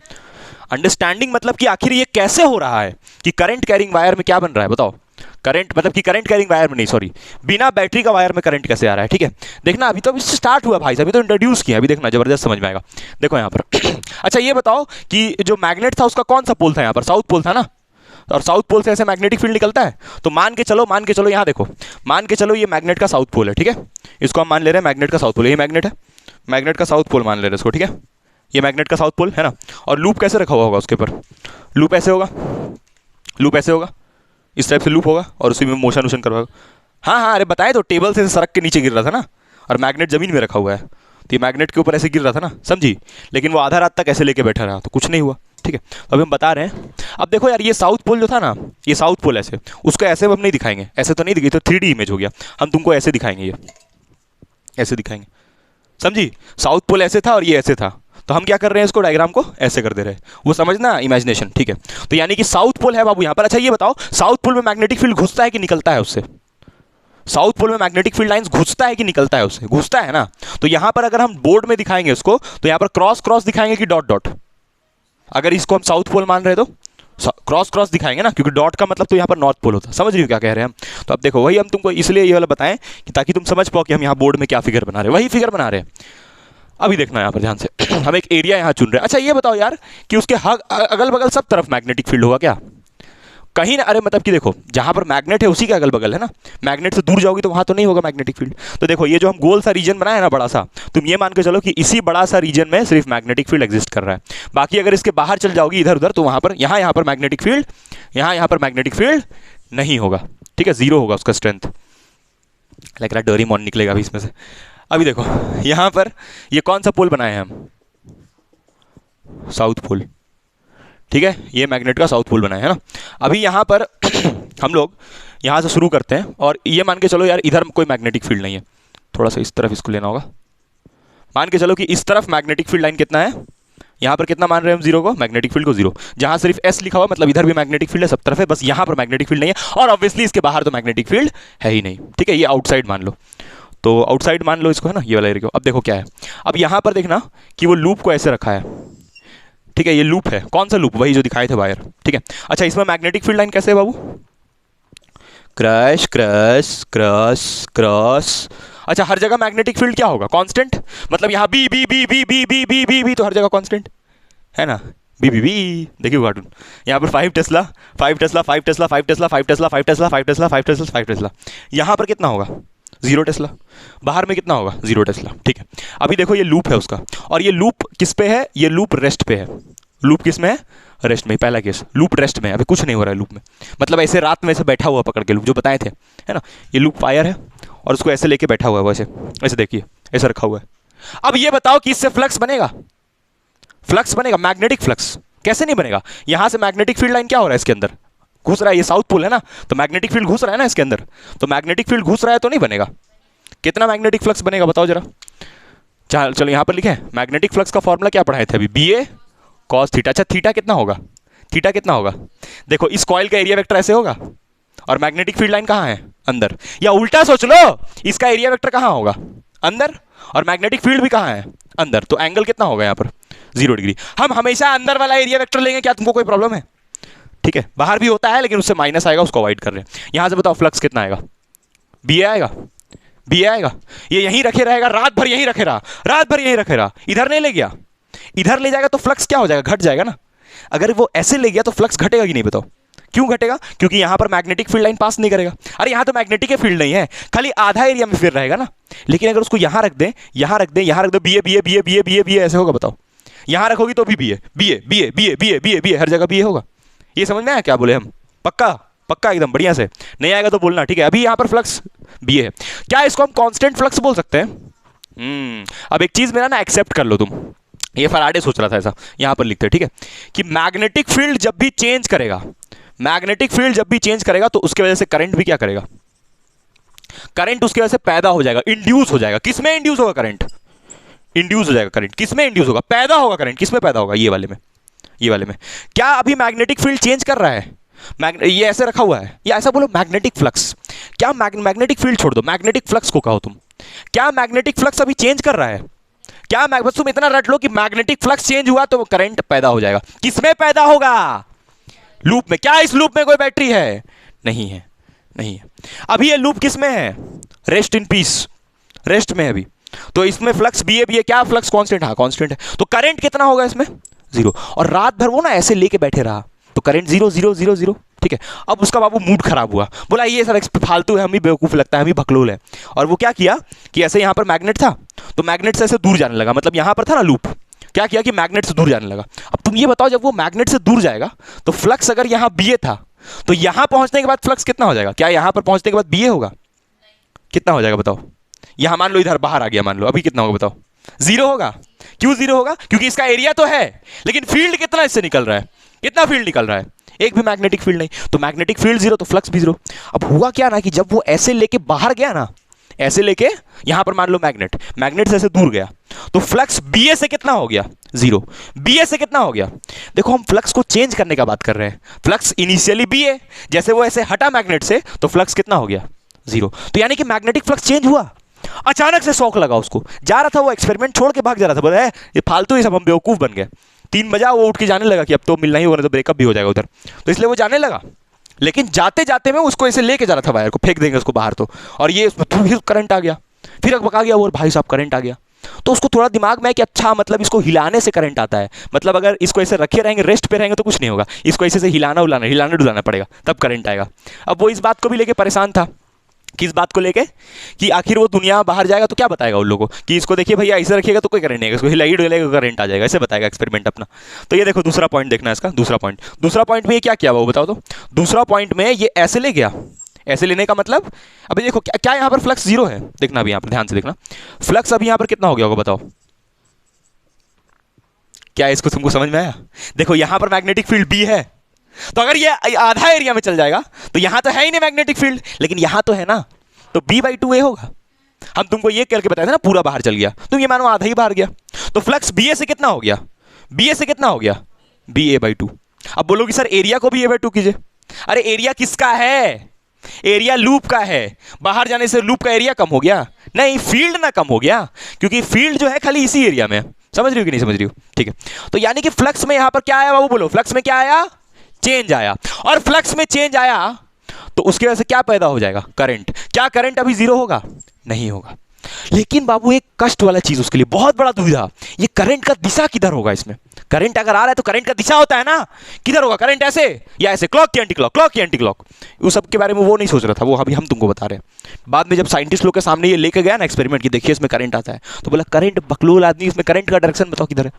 A: अंडरस्टैंडिंग मतलब कि आखिर ये कैसे हो रहा है, कि करंट कैरिंग वायर में क्या बन रहा है बताओ। करंट मतलब कि करंट कैरिंग वायर में नहीं, सॉरी, बिना बैटरी का वायर में करंट कैसे आ रहा है। ठीक है, देखना अभी तो इससे स्टार्ट हुआ भाई, अभी तो इंट्रोड्यूस किया, अभी देखना जबरदस्त समझ में आएगा। देखो यहाँ पर अच्छा ये बताओ कि जो मैग्नेट था उसका कौन सा पोल था? यहाँ पर साउथ पोल था ना, और साउथ पोल से ऐसे मैग्नेटिक फील्ड निकलता है। तो मान के चलो यहाँ देखो, मान के चलो ये मैग्नेट का साउथ पोल है। ठीक है, इसको हम मान ले रहे हैं मैग्नेट का साउथ पोल, ये मैग्नेट है, मैग्नेट का साउथ पोल मान ले रहे हैं इसको। ठीक है, ये मैग्नेट का साउथ पोल है ना, और लूप कैसे रखा हुआ होगा उसके ऊपर? लूप ऐसे होगा, लूप ऐसे होगा, इस टाइप से लूप होगा, और उसी में मोशन वोशन करवाएगा। हाँ, अरे बताए तो, टेबल से सड़क के नीचे गिर रहा था ना, और मैग्नेट जमीन में रखा हुआ है, तो ये मैग्नेट के ऊपर ऐसे गिर रहा था ना, समझी? लेकिन वो आधा रात तक ऐसे लेके बैठा रहा, तो कुछ नहीं हुआ। ठीक है, तो अभी हम बता रहे हैं। अब देखो यार, ये साउथ पोल जो था ना, ये साउथ पोल ऐसे, उसको ऐसे हम नहीं दिखाएंगे, ऐसे तो नहीं दिखाई, तो 3D इमेज हो गया, हम तुमको ऐसे दिखाएंगे, ये ऐसे दिखाएंगे, समझी? साउथ पोल ऐसे था और ये ऐसे था, तो हम क्या कर रहे हैं, इसको डायग्राम को ऐसे कर दे रहे हैं, वो समझना, इमेजिनेशन। ठीक है, तो यानी कि साउथ पोल है बाबू यहाँ पर। अच्छा ये बताओ, साउथ पोल में मैग्नेटिक फील्ड घुसता है कि निकलता है उससे? साउथ पोल में मैग्नेटिक फील्ड लाइंस घुसता है कि निकलता है उससे? घुसता है ना। तो यहां पर अगर हम बोर्ड में दिखाएंगे उसको, तो यहां पर क्रॉस क्रॉस दिखाएंगे कि डॉट डॉट? अगर इसको हम साउथ पोल मान रहे तो क्रॉस क्रॉस दिखाएंगे ना, क्योंकि डॉट का मतलब तो यहाँ पर नॉर्थ पोल होता है। समझ रही हो क्या कह रहे हैं हम? तो अब देखो, वही हम तुमको इसलिए ये वाला बताएं कि ताकि तुम समझ पाओ कि हम यहाँ बोर्ड में क्या फिगर बना रहे हैं, वही फिगर बना रहे हैं। अभी देखना यहाँ पर ध्यान से हम एक एरिया यहाँ चुन रहे हैं। अच्छा ये बताओ यार कि उसके अगल बगल सब तरफ मैग्नेटिक फील्ड होगा क्या? कहीं ना, अरे मतलब कि देखो, जहां पर मैग्नेट है उसी के अगल बगल है ना, मैग्नेट से दूर जाओगी तो वहां तो नहीं होगा मैग्नेटिक फील्ड। तो देखो, ये जो हम गोल सा रीजन बनाया है ना, बड़ा सा, तुम ये मान के चलो कि इसी बड़ा सा रीजन में सिर्फ मैग्नेटिक फील्ड एग्जिस्ट कर रहा है। बाकी अगर इसके बाहर चल जाओगी इधर उधर, तो वहां पर यहाँ पर मैग्नेटिक फील्ड, यहाँ पर मैग्नेटिक फील्ड नहीं होगा। ठीक है, जीरो होगा उसका स्ट्रेंथ। लग रहा है डोरेमोन निकलेगा अभी इसमें से। अभी देखो यहाँ पर ये कौन सा पोल बनाए हैं हम? South pole. ठीक है, ये मैग्नेट का साउथ पोल बनाया है ना। अभी यहाँ पर हम लोग यहाँ से शुरू करते हैं, और ये मान के चलो यार इधर कोई मैग्नेटिक फील्ड नहीं है, थोड़ा सा इस तरफ इसको लेना होगा। मान के चलो कि इस तरफ मैग्नेटिक फील्ड लाइन कितना है, यहाँ पर कितना मान रहे हैं हम? जीरो को, मैग्नेटिक फील्ड को जीरो। जहाँ सिर्फ एस लिखा हुआ मतलब इधर भी मैग्नेटिक फील्ड है, सब तरफ है, बस यहाँ पर मैग्नेटिक फील्ड नहीं है, और ऑब्वियसली इसके बाहर तो मैग्नेटिक फील्ड है ही नहीं। ठीक है, ये आउटसाइड मान लो, तो आउटसाइड मान लो इसको, है ना, ये वाला एरिया को। अब देखो क्या है, अब यहाँ पर देखना कि वो लूप को ऐसे रखा है। ठीक है, ये लूप है, कौन सा लूप? वही जो दिखाए थे वायर। ठीक है, अच्छा इसमें मैग्नेटिक फील्ड लाइन कैसे है बाबू? Crush crush crush crush. अच्छा, हर जगह मैग्नेटिक फील्ड क्या होगा? कांस्टेंट। मतलब यहाँ B B B B B B B B B, तो हर जगह कांस्टेंट है ना, बी बी बी। देखिए कार्टून, यहाँ पर 5 tesla 5 tesla 5 tesla 5 tesla 5 tesla 5 tesla 5 tesla 5 tesla 5 tesla. यहाँ पर कितना होगा? 0 टेस्ला। बाहर में कितना होगा? 0 टेस्ला। ठीक है, अभी देखो ये लूप है उसका, और ये लूप किस पे है? ये लूप रेस्ट पे है। लूप किस में है? रेस्ट में। पहला केस, लूप रेस्ट में, अभी कुछ नहीं हो रहा है लूप में, मतलब ऐसे रात में ऐसे बैठा हुआ पकड़ के, लूप जो बताए थे, है ना। ये लूप वायर है और उसको ऐसे लेके बैठा हुआ है, वैसे ऐसे देखिए, ऐसे रखा हुआ है। अब ये बताओ कि इससे फ्लक्स बनेगा? फ्लक्स बनेगा, मैग्नेटिक फ्लक्स। कैसे नहीं बनेगा? यहां से मैग्नेटिक फील्ड लाइन क्या हो रहा है इसके अंदर, घुस रहा है, ये साउथ पोल है ना, तो मैग्नेटिक फील्ड घुस रहा है ना इसके अंदर, तो मैग्नेटिक फील्ड घुस रहा है तो नहीं बनेगा। कितना मैग्नेटिक फ्लक्स बनेगा बताओ जरा। चलो यहां पर लिखे मैग्नेटिक फ्लक्स का फॉर्मूला क्या पढ़ाए थे अभी, बी ए कॉस थीटा। अच्छा थीटा कितना होगा, थीटा कितना होगा, देखो इस कॉइल का एरिया वेक्टर ऐसे होगा और मैग्नेटिक फील्ड लाइन कहां है, अंदर, या उल्टा सोच लो, इसका एरिया वेक्टर कहां होगा, अंदर, और मैग्नेटिक फील्ड भी कहां है, अंदर, तो एंगल कितना होगा यहां पर, 0 डिग्री। हम हमेशा अंदर वाला एरिया वेक्टर लेंगे, क्या तुमको कोई प्रॉब्लम है? ठीक है, बाहर भी होता है लेकिन उससे माइनस आएगा, उसको अवॉइड कर रहे हैं। यहां से बताओ फ्लक्स कितना आएगा, बी ए आएगा, बी ए आएगा, ये यहीं रखे रहेगा, रात भर यहीं रखे रहा, रात भर यहीं रखे रहा, इधर नहीं ले गया, इधर ले जाएगा तो फ्लक्स क्या हो जाएगा, घट जाएगा ना। अगर वो ऐसे ले गया तो फ्लक्स घटेगा कि नहीं बताओ, क्यों घटेगा? क्योंकि यहां पर मैग्नेटिक फील्ड लाइन पास नहीं करेगा। अरे यहां तो मैग्नेटिक फील्ड नहीं है, खाली आधा एरिया में फिर रहेगा ना। लेकिन अगर उसको यहां रख दें, यहां रख दें, यहां रख दो, B A B A B A B A B A B A, ऐसे होगा बताओ। यहां रखोगी तो भी B A B A B A B A B A B A B A, हर जगह बी ए होगा। ये समझ में आया क्या बोले हम? पक्का पक्का एकदम बढ़िया से, नहीं आएगा तो बोलना, ठीक है। अभी यहां पर फ्लक्स बी ए है, क्या इसको हम कांस्टेंट फ्लक्स बोल सकते हैं? अब एक चीज मेरा ना एक्सेप्ट कर लो तुम, ये फराडे सोच रहा था ऐसा, यहां पर लिखते हैं, ठीक है, कि मैग्नेटिक फील्ड जब भी चेंज करेगा, मैग्नेटिक फील्ड जब भी चेंज करेगा तो उसकी वजह से करंट भी क्या करेगा, करंट उसकी वजह से पैदा हो जाएगा, इंड्यूस हो जाएगा। किसमें इंड्यूस होगा करंट? इंड्यूस हो जाएगा करंट, किसमें इंड्यूस होगा, पैदा होगा करंट, किसमें पैदा होगा, ये वाले में, ये वाले में। क्या अभी मैग्नेटिक फील्ड चेंज कर रहा है, ये ऐसे रखा हुआ है, या ऐसा बोलो मैग्नेटिक फ्लक्स, क्या मैग्नेटिक फील्ड छोड़ दो, मैग्नेटिक फ्लक्स को कहो तुम, क्या मैग्नेटिक फ्लक्स अभी चेंज कर रहा है? क्या बस तुम इतना रट लो कि मैग्नेटिक फ्लक्स चेंज हुआ तो करंट पैदा हो जाएगा। किसमें पैदा होगा? लूप में। क्या इस लूप में कोई बैटरी है? नहीं है, नहीं है। अभी ये लूप किसमें है? रेस्ट इन पीस, रेस्ट में है अभी, तो इसमें फ्लक्स बी ए, क्या फ्लक्स कांस्टेंट? हाँ कांस्टेंट है, तो करंट कितना होगा इसमें? 0। और रात भर वो ना ऐसे लेके बैठे रहा तो करंट 0 0 0 0, ठीक है। अब उसका बाबू मूड खराब हुआ, बोला ये सब फालतू है, हम ही बेवकूफ लगता है, हम ही भकलोल है। और वो क्या किया कि ऐसे यहां पर मैग्नेट था तो मैग्नेट से ऐसे दूर जाने लगा, मतलब यहां पर था ना लूप, क्या किया कि मैग्नेट से दूर जाने लगा। अब तुम ये बताओ जब वो मैग्नेट से दूर जाएगा तो फ्लक्स अगर यहां बी ए था तो यहां पहुंचने के बाद फ्लक्स कितना हो जाएगा? क्या यहां पर पहुंचने के बाद बी ए होगा? कितना हो जाएगा बताओ? यहां मान लो इधर बाहर आ गया, मान लो अभी कितना होगा बताओ? 0 होगा। क्यों 0 होगा? क्योंकि इसका एरिया तो है लेकिन फील्ड कितना इससे निकल रहा है, कितना फील्ड निकल रहा है? एक भी मैग्नेटिक फील्ड नहीं, तो मैग्नेटिक फील्ड 0 तो फ्लक्स भी 0। अब हुआ क्या ना कि जब वो ऐसे लेके बाहर गया ना, ऐसे लेके यहां पर मान लो मैग्नेट से ऐसे दूर गया तो फ्लक्स बी ए से कितना हो गया? 0। बी ए से कितना हो गया? देखो हम फ्लक्स को चेंज करने का बात कर रहे हैं, फ्लक्स इनिशियली बी ए, जैसे वो ऐसे हटा मैग्नेट से तो फ्लक्स कितना हो गया? 0। तो यानी कि मैग्नेटिक फ्लक्स चेंज हुआ, अचानक से शौक लगा उसको, जा रहा था वो एक्सपेरिमेंट छोड़ के भाग जा रहा था, बोला ये फालतू, ये सब हम बेवकूफ बन गए। 3 बजा वो उठ के जाने लगा कि अब तो मिलना ही होगा, तो ब्रेकअप भी हो जाएगा उधर, तो इसलिए वो जाने लगा। लेकिन जाते जाते में उसको ऐसे लेके जा रहा था वायर को, फेंक देंगे उसको बाहर तो, और ये फिर करंट आ गया, फिर अकबका गया वो, और भाई साहब करंट आ गया। तो उसको थोड़ा दिमाग में कि अच्छा मतलब इसको हिलाने से करंट आता है, मतलब अगर इसको ऐसे रखे रहेंगे, रेस्ट पे रहेंगे तो कुछ नहीं होगा, इसको ऐसे से हिलाना डुलाना पड़ेगा तब करंट आएगा। अब वो इस बात को भी लेके परेशान था, किस बात को लेके कि आखिर वो दुनिया बाहर जाएगा तो क्या बताएगा उन लोगों को कि इसको देखिए भैया ऐसे रखिएगा तो कोई करंट नहीं आएगा, इसको हिलाइए डुलाइएगा करंट आ जाएगा, ऐसे बताएगा एक्सपेरिमेंट अपना। तो ये देखो दूसरा पॉइंट देखना इसका, दूसरा पॉइंट में ये क्या किया वो बताओ तो? दूसरा पॉइंट में ये ऐसे ले गया, ऐसे लेने का मतलब अभी देखो क्या यहाँ पर फ्लक्स 0 है, देखना अभी यहाँ पर ध्यान से देखना, फ्लक्स अभी यहाँ पर कितना हो गया होगा बताओ? क्या इसको तुमको समझ में आया? देखो यहाँ पर मैग्नेटिक फील्ड बी है, तो अगर ये आधा एरिया में चल जाएगा तो यहां तो है ही नहीं मैग्नेटिक फील्ड, लेकिन यहां तो है ना, तो b/2a होगा। हम तुमको ये करके बताया था ना पूरा बाहर चल गया, तुम ये मानो आधा ही बाहर गया, तो फ्लक्स ba से कितना हो गया? ba से कितना हो गया? ba/2। अब बोलोगे सर एरिया को भी a/2 कीजिए। अरे एरिया किसका है? एरिया लूप का है, बाहर जाने से लूप का एरिया कम हो गया? नहीं, फील्ड ना कम हो गया, क्योंकि फील्ड जो है खाली इसी एरिया में। समझ रही हो कि नहीं समझ रही हो? ठीक है, तो यानी कि फ्लक्स में यहां पर क्या आया बाबू बोलो? फ्लक्स में क्या आया? चेंज आया। और फ्लक्स में चेंज आया तो उसकी वजह से क्या पैदा हो जाएगा? करंट। क्या करंट अभी 0 होगा? नहीं होगा। लेकिन बाबू एक कष्ट वाला चीज उसके लिए, बहुत बड़ा दुविधा, ये करंट का दिशा किधर होगा? इसमें करंट अगर आ रहा है तो करंट का दिशा होता है ना, किधर होगा करंट? ऐसे या ऐसे? क्लॉक की एंटी क्लॉक, क्लॉक की एंटी क्लॉक। उस सब के बारे में वो नहीं सोच रहा था, वो अभी हम तुमको बता रहे हैं। बाद में जब साइंटिस्ट लोग के सामने ये लेके गया ना एक्सपेरिमेंट की, देखिए इसमें करंट आता है, तो बोला करंट बकलोल आदमी, इसमें करंट का डायरेक्शन बताओ किधर है?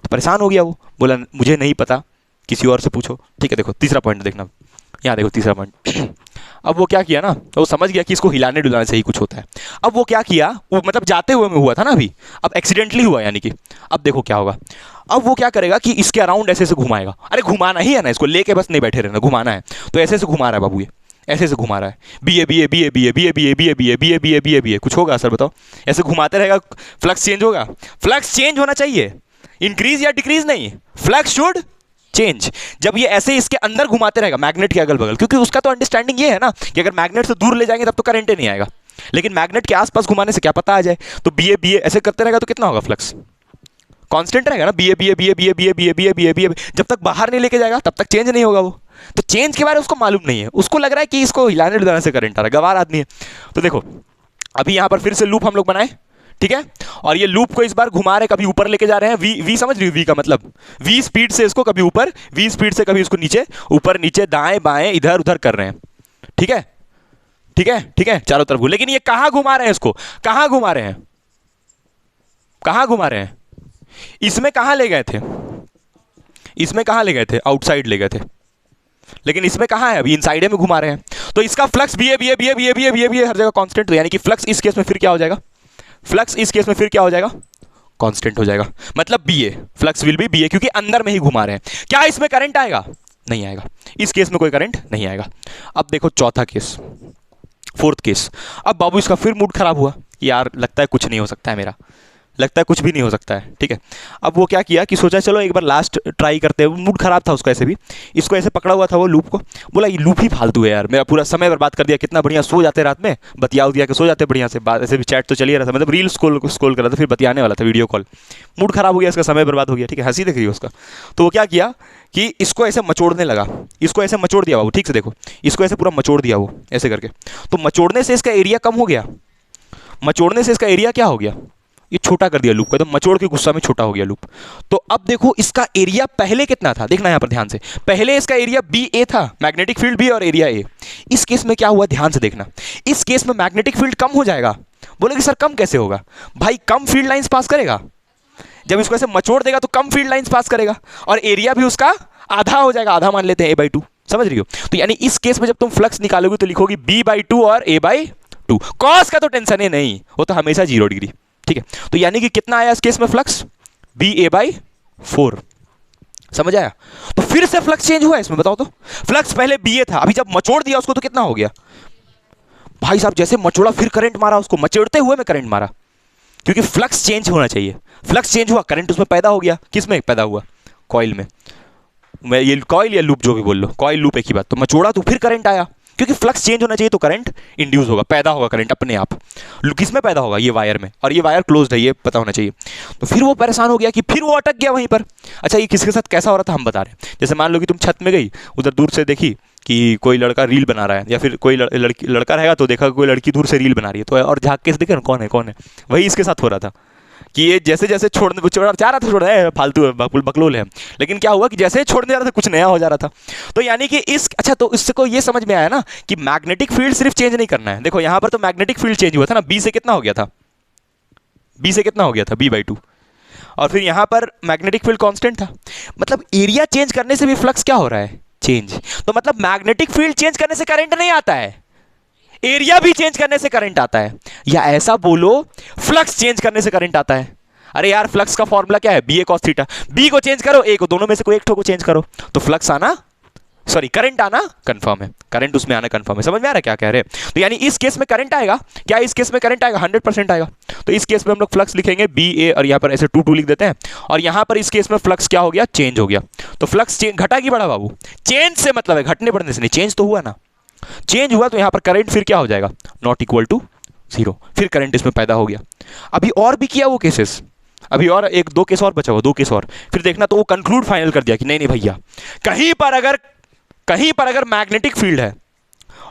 A: तो परेशान हो गया वो, बोला मुझे नहीं पता, किसी और से पूछो। ठीक है, देखो तीसरा पॉइंट देखना, यहाँ देखो तीसरा पॉइंट। अब वो क्या किया ना, तो वो समझ गया कि इसको हिलाने डुलाने से ही कुछ होता है। अब वो क्या किया, वो मतलब जाते हुए में हुआ था ना अभी, अब एक्सीडेंटली हुआ यानी कि। अब देखो क्या होगा, अब वो क्या करेगा कि इसके अराउंड ऐसे ऐसे घुमाएगा। अरे घुमाना ही है ना, इसको लेके बस नहीं बैठे रहना, घुमाना है। तो ऐसे ऐसे घुमा रहा है बाबू, ये ऐसे ऐसे घुमा रहा है। B A B A B A B A B A B A B A B A B A B A B A B A, कुछ होगा सर बताओ? ऐसे घुमाते रहेगा, फ्लक्स चेंज होगा? फ्लक्स चेंज होना चाहिए, इंक्रीज या डिक्रीज नहीं, फ्लक्स शुड चेंज। जब ये ऐसे इसके अंदर घुमाते रहेगा मैग्नेट के अगल बगल, क्योंकि उसका तो अंडरस्टैंडिंग ये है ना कि अगर मैग्नेट से दूर ले जाएंगे तब तो करंट ही नहीं आएगा, लेकिन मैग्नेट के आसपास घुमाने से क्या पता आ जाए। तो बी ए ऐसे करते रहेगा तो कितना होगा फ्लक्स? कांस्टेंट रहेगा ना, B A B A B A B A B A B A B A B A B A, जब तक बाहर नहीं लेके जाएगा तब तक चेंज नहीं होगा वो। तो चेंज के बारे में उसको मालूम नहीं है, उसको लग रहा है कि इसको हिलाने डुलाने से करंट आ रहा है, गवार आदमी है। तो देखो अभी यहां पर फिर से लूप हम लोग बनाए, ठीक है, और ये लूप को इस बार घुमा रहे, कभी ऊपर लेके जा रहे हैं, वी समझ रही हो? वी का मतलब वी स्पीड से इसको कभी ऊपर, वी स्पीड से कभी इसको नीचे, ऊपर नीचे, दाएं बाएं, इधर उधर कर रहे हैं, ठीक है ठीक है ठीक है, चारों तरफ। लेकिन ये कहां घुमा रहे हैं इसको, कहां घुमा रहे हैं, कहां घुमा रहे हैं? इसमें कहां ले गए थे, इसमें कहां ले गए थे? आउटसाइड ले गए थे, लेकिन इसमें कहां है? अभी इनसाइड में घुमा रहे हैं। तो इसका flux B A B A B A B A B A B A B A हर जगह कांस्टेंट, तो यानी कि फ्लक्स इस केस में फिर क्या हो जाएगा? फ्लक्स इस केस में फिर क्या हो जाएगा? कांस्टेंट हो जाएगा। मतलब B A, flux will be B A, क्योंकि अंदर में ही घुमा रहे हैं। क्या इसमें करंट आएगा? नहीं आएगा, इस केस में कोई करंट नहीं आएगा। अब देखो चौथा केस, फोर्थ केस। अब बाबू इसका फिर मूड खराब हुआ, यार लगता है कुछ नहीं हो सकता है मेरा, लगता है कुछ भी नहीं हो सकता है, ठीक है। अब वो क्या किया कि सोचा चलो एक बार लास्ट ट्राई करते हैं, मूड खराब था उसका ऐसे भी, इसको ऐसे पकड़ा हुआ था वो लूप को, बोला ये लूप ही फालतू है यार, मेरा पूरा समय बर्बाद कर दिया, कितना बढ़िया सो जाते रात में, बतिया दिया के सो जाते बढ़िया से, बात ऐसे भी चैट तो चलिए रहा था, मतलब रील स्क्रॉल कर रहा था, फिर बतियाने वाला था, वीडियो कॉल, मूड खराब हो गया, इसका समय बर्बाद हो गया, ठीक है, हंसी दिख रही है उसका। तो वो क्या किया कि इसको ऐसे मचोड़ने लगा, इसको ऐसे मचोड़ दिया बाबू, ठीक से देखो, इसको ऐसे पूरा मचोड़ दिया वो ऐसे करके। तो मचोड़ने से इसका एरिया कम हो गया, मचोड़ने से इसका एरिया क्या हो गया? ये छोटा कर दिया लूप को, तो मचोड़ के गुस्सा में छोटा हो गया लूप। तो अब देखो इसका एरिया पहले कितना था, देखना यहां पर ध्यान से, पहले इसका एरिया बी ए था, मैग्नेटिक फील्ड बी और एरिया ए। इस केस में क्या हुआ ध्यान से देखना, इस केस में मैग्नेटिक फील्ड कम हो जाएगा। बोलेगी सर कम कैसे होगा? भाई कम फील्ड लाइंस पास करेगा, जब इसको ऐसे मचोड़ देगा तो कम फील्ड लाइंस पास करेगा, और एरिया भी उसका आधा हो जाएगा, आधा मान लेते हैं a/2, समझ रही हो? तो यानी इस केस में जब तुम फ्लक्स निकालोगे तो लिखोगी b/2 और a/2। कॉस का तो टेंशन है नहीं, वो तो हमेशा 0 डिग्री, ठीक है। तो यानी कि कितना आया इस केस में फ्लक्स? ba/4, समझ आया? तो फिर से फ्लक्स चेंज हुआ इसमें, बताओ तो। फ्लक्स पहले ba था, अभी जब मचोड़ दिया उसको तो कितना हो गया? भाई साहब जैसे मचोड़ा फिर करंट मारा उसको, मचोड़ते हुए में करंट मारा, क्योंकि फ्लक्स चेंज होना चाहिए। फ्लक्स चेंज हुआ, करंट उसमें पैदा हो गया, किस में पैदा हुआ? कॉइल में। मैं ये कॉइल या लूप जो भी बोल लो, कॉइल लूप एक ही बात। तो मचोड़ा तो फिर करंट आया, क्योंकि फ्लक्स चेंज होना चाहिए तो करंट इंड्यूस होगा, पैदा होगा करंट अपने आप। किस में पैदा होगा? ये वायर में, और ये वायर क्लोज्ड है, ये पता होना चाहिए। तो फिर वो परेशान हो गया कि फिर वो अटक गया वहीं पर। अच्छा ये किसके साथ कैसा हो रहा था हम बता रहे हैं। जैसे मान लो कि तुम छत में गई, उधर दूर से देखी कि कोई लड़का रील बना रहा है, या फिर कोई लड़का रहेगा तो देखा कोई लड़की दूर से रील बना रही है, तो और झाँक के देखे ना कौन है, वही इसके साथ हो रहा था कि ये जैसे जैसे छोड़ने चाह रहा था, छोड़ रहा है, फालतू बकलोल है, लेकिन क्या हुआ कि जैसे छोड़ने जा रहा था कुछ नया हो जा रहा था। तो यानी कि अच्छा तो इससे को ये समझ में आया ना कि मैग्नेटिक फील्ड सिर्फ चेंज नहीं करना है। देखो यहां पर तो मैग्नेटिक फील्ड चेंज हुआ था ना, बी से कितना हो गया था? बी से कितना हो गया था? b/2। और फिर यहां पर मैग्नेटिक फील्ड कांस्टेंट था, मतलब एरिया चेंज करने से भी फ्लक्स क्या हो रहा है? चेंज। तो मतलब मैग्नेटिक फील्ड चेंज करने से करंट नहीं आता है, एरिया भी चेंज करने से करंट आता है। या ऐसा बोलो फ्लक्स चेंज करने से करंट आता है। अरे यार फ्लक्स का फॉर्मूला क्या है? B A cos theta, B को चेंज करो, ए को, दोनों में से कोई एक ठो को चेंज करो, तो फ्लक्स आना, सॉरी करंट आना कंफर्म है, करंट उसमें आना कंफर्म है। समझ में आ रहा है क्या कह रहे हैं? तो यानी इस केस में करंट आएगा क्या? इस केस में करंट आएगा, 100% आएगा। तो इस केस में हम लोग फ्लक्स लिखेंगे बी ए, और यहाँ पर ऐसे 2 लिख देते हैं, और यहाँ पर इस केस में फ्लक्स क्या हो गया? चेंज हो गया। तो फ्लक्स घटा की बढ़ा बाबू? चेंज से मतलब है, घटने बढ़ने से नहीं, चेंज तो हुआ ना। चेंज हुआ तो यहां पर करंट फिर क्या हो जाएगा? नॉट इक्वल टू 0, फिर करंट इसमें पैदा हो गया। अभी और भी किया वो केसेस, अभी और 1-2 केस और बचा हुआ, 2 केस और, फिर देखना। तो वो कंक्लूड फाइनल कर दिया कि नहीं भैया, कहीं पर अगर मैग्नेटिक फील्ड है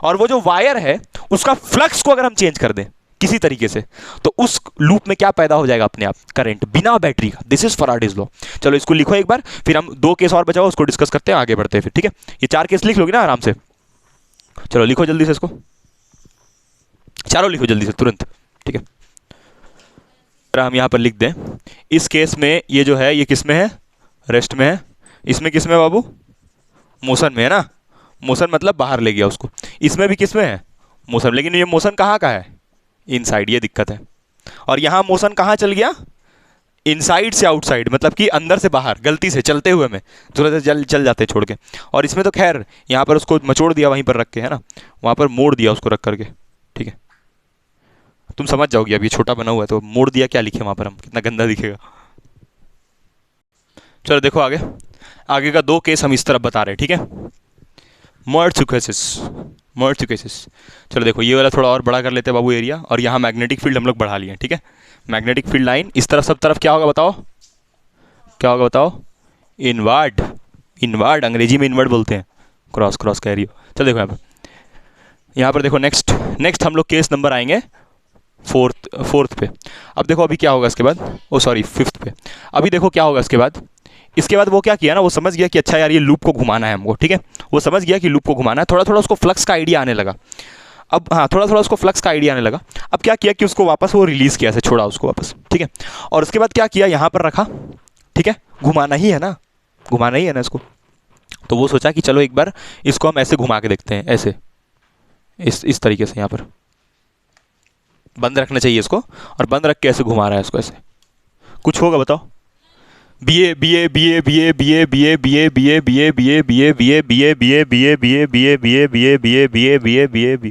A: और वो जो वायर है उसका फ्लक्स को अगर हम चेंज कर दें किसी तरीके से, तो उस लूप में क्या पैदा हो जाएगा? अपने आप करंट, बिना बैटरी का। This is Faraday's law. चलो इसको लिखो एक बार, फिर हम 2 केस और बचा हुआ उसको डिस्कस करते हैं, आगे बढ़ते हैं फिर, ठीक है। ये 4 केस लिख लोगे ना आराम से? चलो लिखो जल्दी से, इसको चारों लिखो जल्दी से तुरंत, ठीक है। हम यहां पर लिख दें, इस केस में ये जो है ये किस में है? रेस्ट में है। इसमें किस में बाबू? मोशन में है ना, मोशन मतलब बाहर ले गया उसको। इसमें भी किसमें है, मोशन, लेकिन ये मोशन कहाँ का है, इनसाइड, ये दिक्कत है। और यहाँ मोशन कहाँ चल गया, इनसाइड से आउटसाइड, मतलब कि अंदर से बाहर, गलती से चलते हुए में थोड़ा सा चल जाते छोड़ के। और इसमें तो खैर यहाँ पर उसको मचोड़ दिया वहीं पर रख के, है ना, वहाँ पर मोड़ दिया उसको रख करके, ठीक है, तुम समझ जाओगे। अभी छोटा बना हुआ है तो मोड़ दिया क्या लिखे वहाँ पर हम, कितना गंदा दिखेगा। चलो देखो आगे, आगे का 2 केस हम इस तरफ बता रहे हैं, ठीक है, मर्ज केसेस। चलो देखो ये वाला थोड़ा और बड़ा कर लेते हैं बाबू एरिया, और यहाँ मैग्नेटिक फील्ड हम लोग बढ़ा लिए, ठीक है। मैग्नेटिक फील्ड लाइन इस तरफ, सब तरफ क्या होगा बताओ, क्या होगा बताओ, इनवर्ड, अंग्रेजी में इनवर्ड बोलते हैं, क्रॉस कह रही हो। चलो देखो यहाँ पर देखो, नेक्स्ट हम लोग केस नंबर आएंगे फोर्थ पे। अब देखो अभी क्या होगा इसके बाद, ओ सॉरी 5th पे। अभी देखो क्या होगा इसके बाद वो क्या किया ना, वो समझ गया कि अच्छा यार ये लूप को घुमाना है हमको, ठीक है, वो समझ गया कि लूप को घुमाना है, थोड़ा थोड़ा उसको फ्लक्स का आइडिया आने लगा। अब हाँ, थोड़ा थोड़ा उसको फ्लक्स का आइडिया आने लगा। अब क्या किया कि उसको वापस वो रिलीज़ किया, ऐसे छोड़ा उसको वापस, ठीक है। और उसके बाद क्या किया, यहाँ पर रखा, ठीक है, घुमाना ही है ना इसको। तो वो सोचा कि चलो एक बार इसको हम ऐसे घुमा के देखते हैं, ऐसे इस तरीके से, यहाँ पर बंद रखना चाहिए इसको, और बंद रख के ऐसे घुमा रहा है इसको, ऐसे कुछ होगा बताओ, बीए,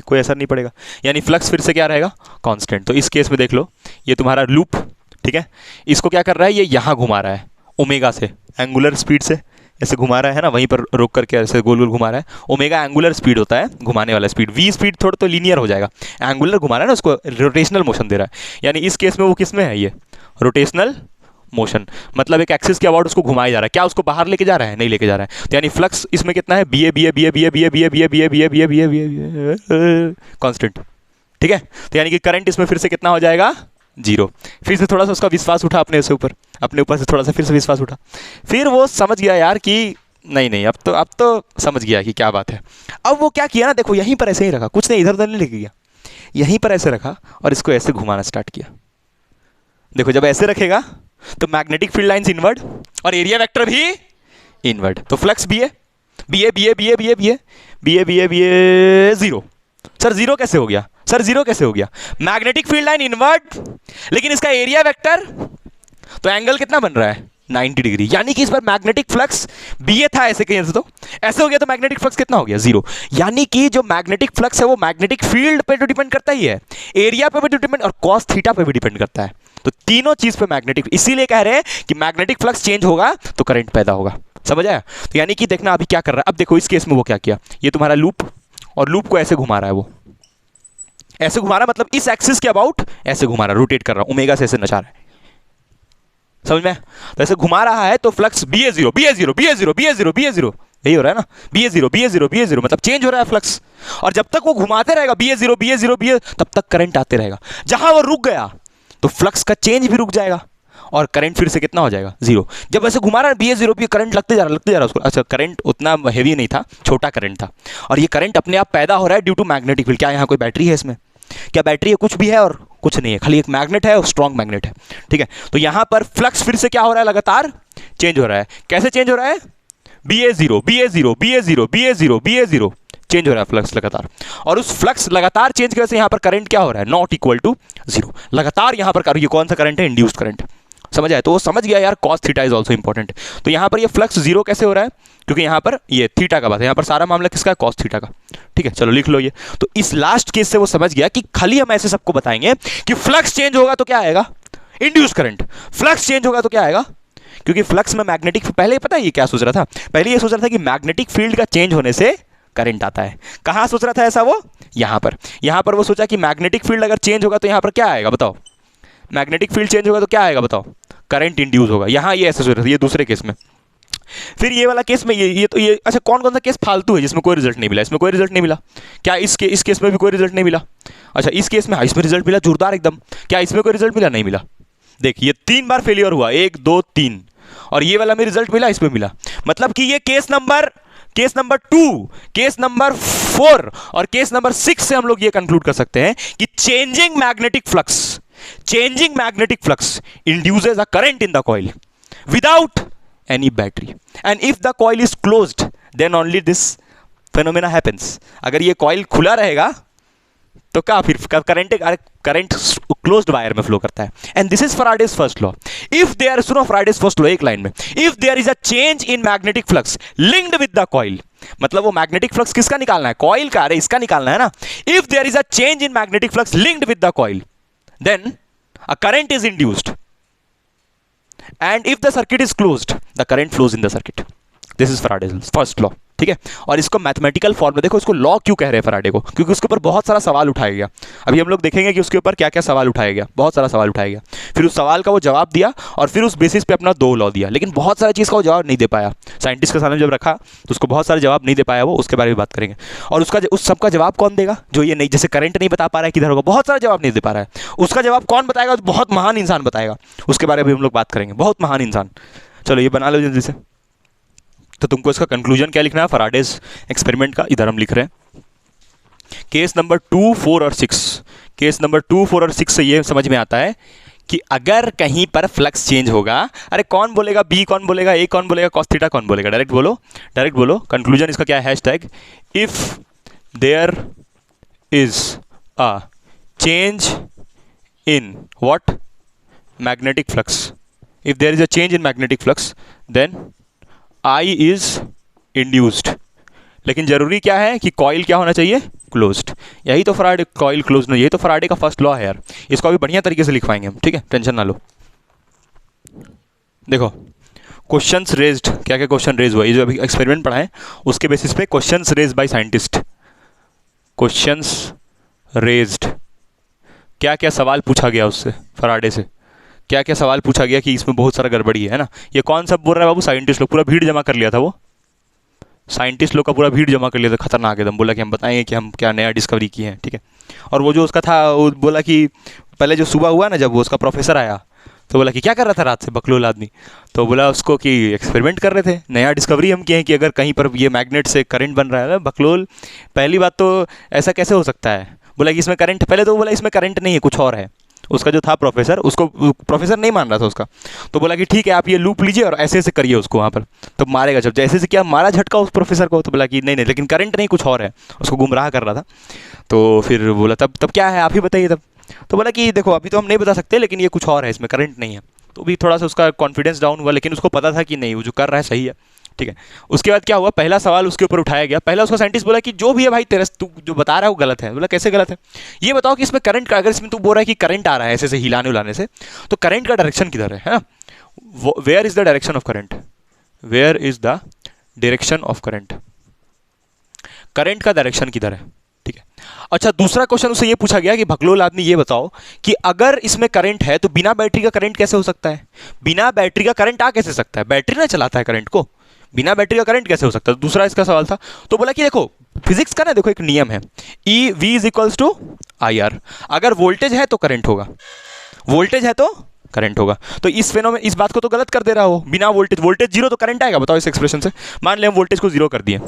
A: कोई असर नहीं पड़ेगा, यानी फ्लक्स फिर से क्या रहेगा, कांस्टेंट। तो इस केस में देख लो, ये तुम्हारा लूप, ठीक है, इसको क्या कर रहा है, ये यहाँ घुमा रहा है ओमेगा से, एंगुलर स्पीड से ऐसे घुमा रहा है ना, वहीं पर रोक करके ऐसे गोल गोल घुमा रहा है। ओमेगा एंगुलर स्पीड होता है, घुमाने वाला स्पीड, वी स्पीड थोड़ा तो लीनियर हो जाएगा, एंगुलर घुमा रहा है ना, उसको रोटेशनल मोशन दे रहा है, यानी इस केस में वो किस में है, ये रोटेशनल मोशन, मतलब एक एक्सिस के अबाउट उसको घुमाया जा रहा है, क्या उसको बाहर लेके जा रहा है, नहीं लेके जा रहा है। तो यानी फ्लक्स इसमें कितना है, कांस्टेंट, ठीक है। तो यानी कि करंट इसमें फिर से कितना हो जाएगा, 0। फिर से थोड़ा सा उसका विश्वास उठा अपने ऊपर से थोड़ा सा फिर से विश्वास उठा, फिर वो समझ गया यार कि नहीं, अब तो समझ गया कि क्या बात है। अब वो क्या किया ना, देखो यहीं पर ऐसे ही रखा, कुछ नहीं इधर उधर नहीं लेके गया, यहीं पर ऐसे रखा और इसको ऐसे घुमाना स्टार्ट किया। देखो जब ऐसे रखेगा तो मैग्नेटिक फील्ड लाइंस इनवर्ड और एरिया वेक्टर भी इनवर्ड, तो फ्लक्स बी ए 0। सर जीरो कैसे हो गया, मैग्नेटिक फील्ड लाइन इनवर्ड, लेकिन इसका एरिया वेक्टर, तो एंगल कितना बन रहा है, 90 डिग्री, यानी कि इस बार मैग्नेटिक फ्लक्स बी ए था ऐसे कहीं से, तो ऐसे हो गया, तो मैग्नेटिक फ्लक्स कितना हो गया, 0। यानी कि जो मैग्नेटिक फ्लक्स है वो मैग्नेटिक फील्ड पे तो डिपेंड करता ही है, एरिया पे भी डिपेंड और कॉस थीटा पे भी डिपेंड करता है, तो तीनों चीज पे मैग्नेटिक, इसीलिए कह रहे हैं कि मैग्नेटिक फ्लक्स चेंज होगा तो करंट पैदा होगा, समझ आया। तो यानी कि देखना अभी क्या कर रहा है, अब देखो इस केस में वो क्या किया, ये तुम्हारा लूप, और लूप को ऐसे घुमा रहा है, वो ऐसे घुमा रहा है, मतलब इस एक्सिस के अबाउट ऐसे घुमा रहा है, रोटेट कर रहा है, ओमेगा से ऐसे नचा रहा है, समझ में। तो ऐसे घुमा रहा है तो फ्लक्स बी ए जीरो यही हो रहा है ना, बी ए जीरो मतलब चेंज हो रहा है फ्लक्स, और जब तक वो घुमाते रहेगा बी ए जीरो तब तक करंट आते रहेगा, जहां वो रुक गया तो फ्लक्स का चेंज भी रुक जाएगा और करंट फिर से कितना हो जाएगा, 0। जब ऐसे घुमा रहा है बी ए जीरो करंट लगते जा रहा उसको, अच्छा करंट उतना हेवी नहीं था, छोटा करंट था, और ये करंट अपने आप पैदा हो रहा है ड्यू टू मैग्नेटिक फील्ड। क्या यहाँ कोई बैटरी है इसमें, क्या बैटरी है, कुछ भी है और कुछ नहीं है, खाली एक मैग्नेट है और स्ट्रॉन्ग मैग्नेट है, ठीक है। तो यहां पर फ्लक्स फिर से क्या हो रहा है, लगातार चेंज हो रहा है, कैसे चेंज हो रहा है, बी ए जीरो चेंज हो रहा है फ्लक्स लगातार, और उस फ्लक्स लगातार चेंज की वजह से यहां पर करंट क्या हो रहा है, नॉट इक्वल टू 0, लगातार यहां पर, ये कौन सा करंट है, इंड्यूस्ड करंट, समझ आया। तो वो समझ गया यार cos theta is also important, तो यहां पर ये फ्लक्स 0 कैसे हो रहा है, क्योंकि यहां पर ये थीटा का बात है, यहां पर सारा मामला किसका है, कॉस थीटा का, ठीक है। चलो लिख लो ये, तो इस लास्ट केस से वो समझ गया कि खाली हम ऐसे सबको बताएंगे कि फ्लक्स चेंज होगा तो क्या आएगा, इंड्यूस करंट, फ्लक्स चेंज होगा तो क्या आएगा, क्योंकि फ्लक्स में मैग्नेटिक, पहले पता है ये क्या सोच रहा था, पहले ये सोच रहा था कि मैग्नेटिक फील्ड का चेंज होने से करंट आता है, कहां सोच रहा था ऐसा वो, यहां पर वो सोचा कि मैग्नेटिक फील्ड अगर चेंज होगा तो यहां पर क्या आएगा बताओ, मैग्नेटिक फील्ड चेंज होगा तो क्या आएगा बताओ, करंट इंड्यूस होगा, यहां ये ऐसे सोच रहा था, ये दूसरे केस में। फिर ये वाला केस में ये अच्छा कौन कौन सा केस फालतू है जिसमें कोई रिजल्ट नहीं मिला, इसमें कोई रिजल्ट नहीं मिला, क्या इस केस में भी कोई रिजल्ट नहीं मिला, अच्छा इस केस में, इसमें रिजल्ट मिला जोरदार एकदम, क्या इसमें कोई रिजल्ट मिला, नहीं मिला। देख ये 3 बार फेलियर हुआ, 1 2 3, और ये वाला में रिजल्ट मिला, इसमें मिला, मतलब कि ये केस नंबर 2, केस नंबर 4 और केस नंबर 6 से हम लोग ये कंक्लूड कर सकते हैं कि changing magnetic flux induces a current in the coil without any battery, and if the coil is closed then only this phenomena happens. अगर ये कॉइल खुला रहेगा तो क्या फिर करंट क्लोज्ड वायर में फ्लो करता है। And this is Faraday's first law. If there, सुनो फैराडेज फर्स्ट लॉ एक लाइन में, if there is a change in magnetic flux linked with the coil, मतलब वो मैग्नेटिक फ्लक्स किसका निकालना है, कॉइल का, अरे इसका निकालना है ना। If there is a change in magnetic flux linked with the coil then a current is induced and if the circuit is closed the current flows in the circuit. This is Faraday's first law, ठीक है। और इसको mathematical form में देखो, इसको law क्यों कह रहे हैं फैराडे को, क्योंकि उसके ऊपर बहुत सारा सवाल उठाया गया। अभी हम लोग देखेंगे कि उसके ऊपर क्या क्या सवाल उठाया गया, बहुत सारा सवाल उठाया गया। फिर उस सवाल का वो जवाब दिया और फिर उस बेसिस पे अपना 2 लॉ दिया, लेकिन बहुत सारी चीज़ का वो जवाब नहीं दे पाया। साइंटिस्ट के सामने जब रखा तो उसको बहुत सारे जवाब नहीं दे पाया वो, उसके बारे में बात करेंगे। और उसका उस सबका जवाब कौन देगा, जो ये नहीं, जैसे करंट नहीं बता पा रहा है किधर होगा, बहुत सारा जवाब नहीं दे पा रहा है, उसका जवाब कौन बताएगा, बहुत महान इंसान बताएगा। उसके बारे में हम लोग बात करेंगे, बहुत महान इंसान। चलो ये बना लो जल्दी से। तो तुमको इसका कंक्लूजन क्या लिखना है फैराडेज एक्सपेरिमेंट का, इधर हम लिख रहे हैं केस नंबर 2, 4 और 6। केस नंबर 2, 4 और 6 से ये समझ में आता है कि अगर कहीं पर फ्लक्स चेंज होगा, अरे कौन बोलेगा बी, कौन बोलेगा ए, कौन बोलेगा कॉस थीटा, कौन बोलेगा, डायरेक्ट बोलो, डायरेक्ट बोलो। कंक्लूजन इसका क्या है, hashtag if there is a change in what, magnetic flux, if there is a change in magnetic flux then I is induced। लेकिन जरूरी क्या है कि कॉइल क्या होना चाहिए, क्लोज्ड। यही तो फैराडे, कॉइल क्लोज नहीं, यही तो फैराडे का फर्स्ट लॉ है यार। इसको अभी बढ़िया तरीके से लिखवाएंगे हम, ठीक है, टेंशन ना लो। देखो क्वेश्चंस रेज्ड, क्या क्या क्वेश्चन रेज हुआ, ये जो अभी एक्सपेरिमेंट पढ़ा है उसके बेसिस पे questions raised by scientist. Questions raised, क्या क्या सवाल पूछा गया उससे, फैराडे से क्या क्या सवाल पूछा गया कि इसमें बहुत सारा गड़बड़ी है ना। ये कौन सब बोल रहा है बाबू, साइंटिस्ट लोग, पूरा भीड़ जमा कर लिया था वो, साइंटिस्ट लोग का पूरा भीड़ जमा कर लिया था, खतरनाक एकदम। बोला कि हम बताएंगे कि हम क्या नया डिस्कवरी किए हैं, ठीक है। और वो जो उसका था वो बोला कि पहले जो सुबह हुआ ना, जब वो उसका प्रोफेसर आया तो बोला कि क्या कर रहा था रात से बकलोल आदमी, तो बोला उसको कि एक्सपेरिमेंट कर रहे थे, नया डिस्कवरी हम किए हैं कि अगर कहीं पर ये मैग्नेट से करंट बन रहा है। बकलोल, पहली बात तो ऐसा कैसे हो सकता है, बोला कि इसमें करंट, पहले तो बोला इसमें करंट नहीं है, कुछ और है। उसका जो था प्रोफेसर, उसको प्रोफेसर नहीं मान रहा था उसका, तो बोला कि ठीक है आप ये लूप लीजिए और ऐसे ऐसे करिए उसको वहाँ पर, तो मारेगा। जब जैसे से क्या मारा झटका उस प्रोफेसर को, तो बोला कि नहीं नहीं लेकिन करंट नहीं, कुछ और है, उसको गुमराह कर रहा था। तो फिर बोला तब क्या है आप ही बताइए तब। तो बोला कि देखो अभी तो हम नहीं बता सकते, लेकिन ये कुछ और है, इसमें करंट नहीं है। तो भी थोड़ा सा उसका कॉन्फिडेंस डाउन हुआ, लेकिन उसको पता था कि नहीं वो जो कर रहा है सही है, ठीक है। उसके बाद क्या हुआ, पहला सवाल उसके ऊपर उठाया गया। पहला उसका साइंटिस्ट बोला कि जो भी है भाई तेरा, तू जो बता रहा है वो गलत है। बोला कैसे गलत है, ये बताओ कि इसमें करंट का, अगर इसमें तू बोल रहा है कि करंट आ रहा है ऐसे से हिलाने उलाने से, तो करंट का डायरेक्शन किधर है ना, where is the direction of current, where is the direction of current, current का डायरेक्शन किधर है, ठीक है। अच्छा दूसरा क्वेश्चन उससे ये पूछा गया कि भगलोल आदमी ये बताओ कि अगर इसमें करंट है तो बिना बैटरी का करंट कैसे हो सकता है, बिना बैटरी का करंट आ कैसे सकता है, बैटरी ना चलाता है करंट को, बिना बैटरी का करंट कैसे हो सकता है। दूसरा इसका सवाल था, तो बोला कि देखो फिजिक्स का ना देखो एक नियम है, E V is equals to I R, अगर वोल्टेज है तो करंट होगा, वोल्टेज है तो करंट होगा। तो इस फेनोमेनन, इस बात को तो गलत कर दे रहा हो, बिना वोल्टेज, वोल्टेज जीरो तो करंट आएगा, बताओ इस एक्सप्रेशन से। मान लें हम वोल्टेज को जीरो कर दिए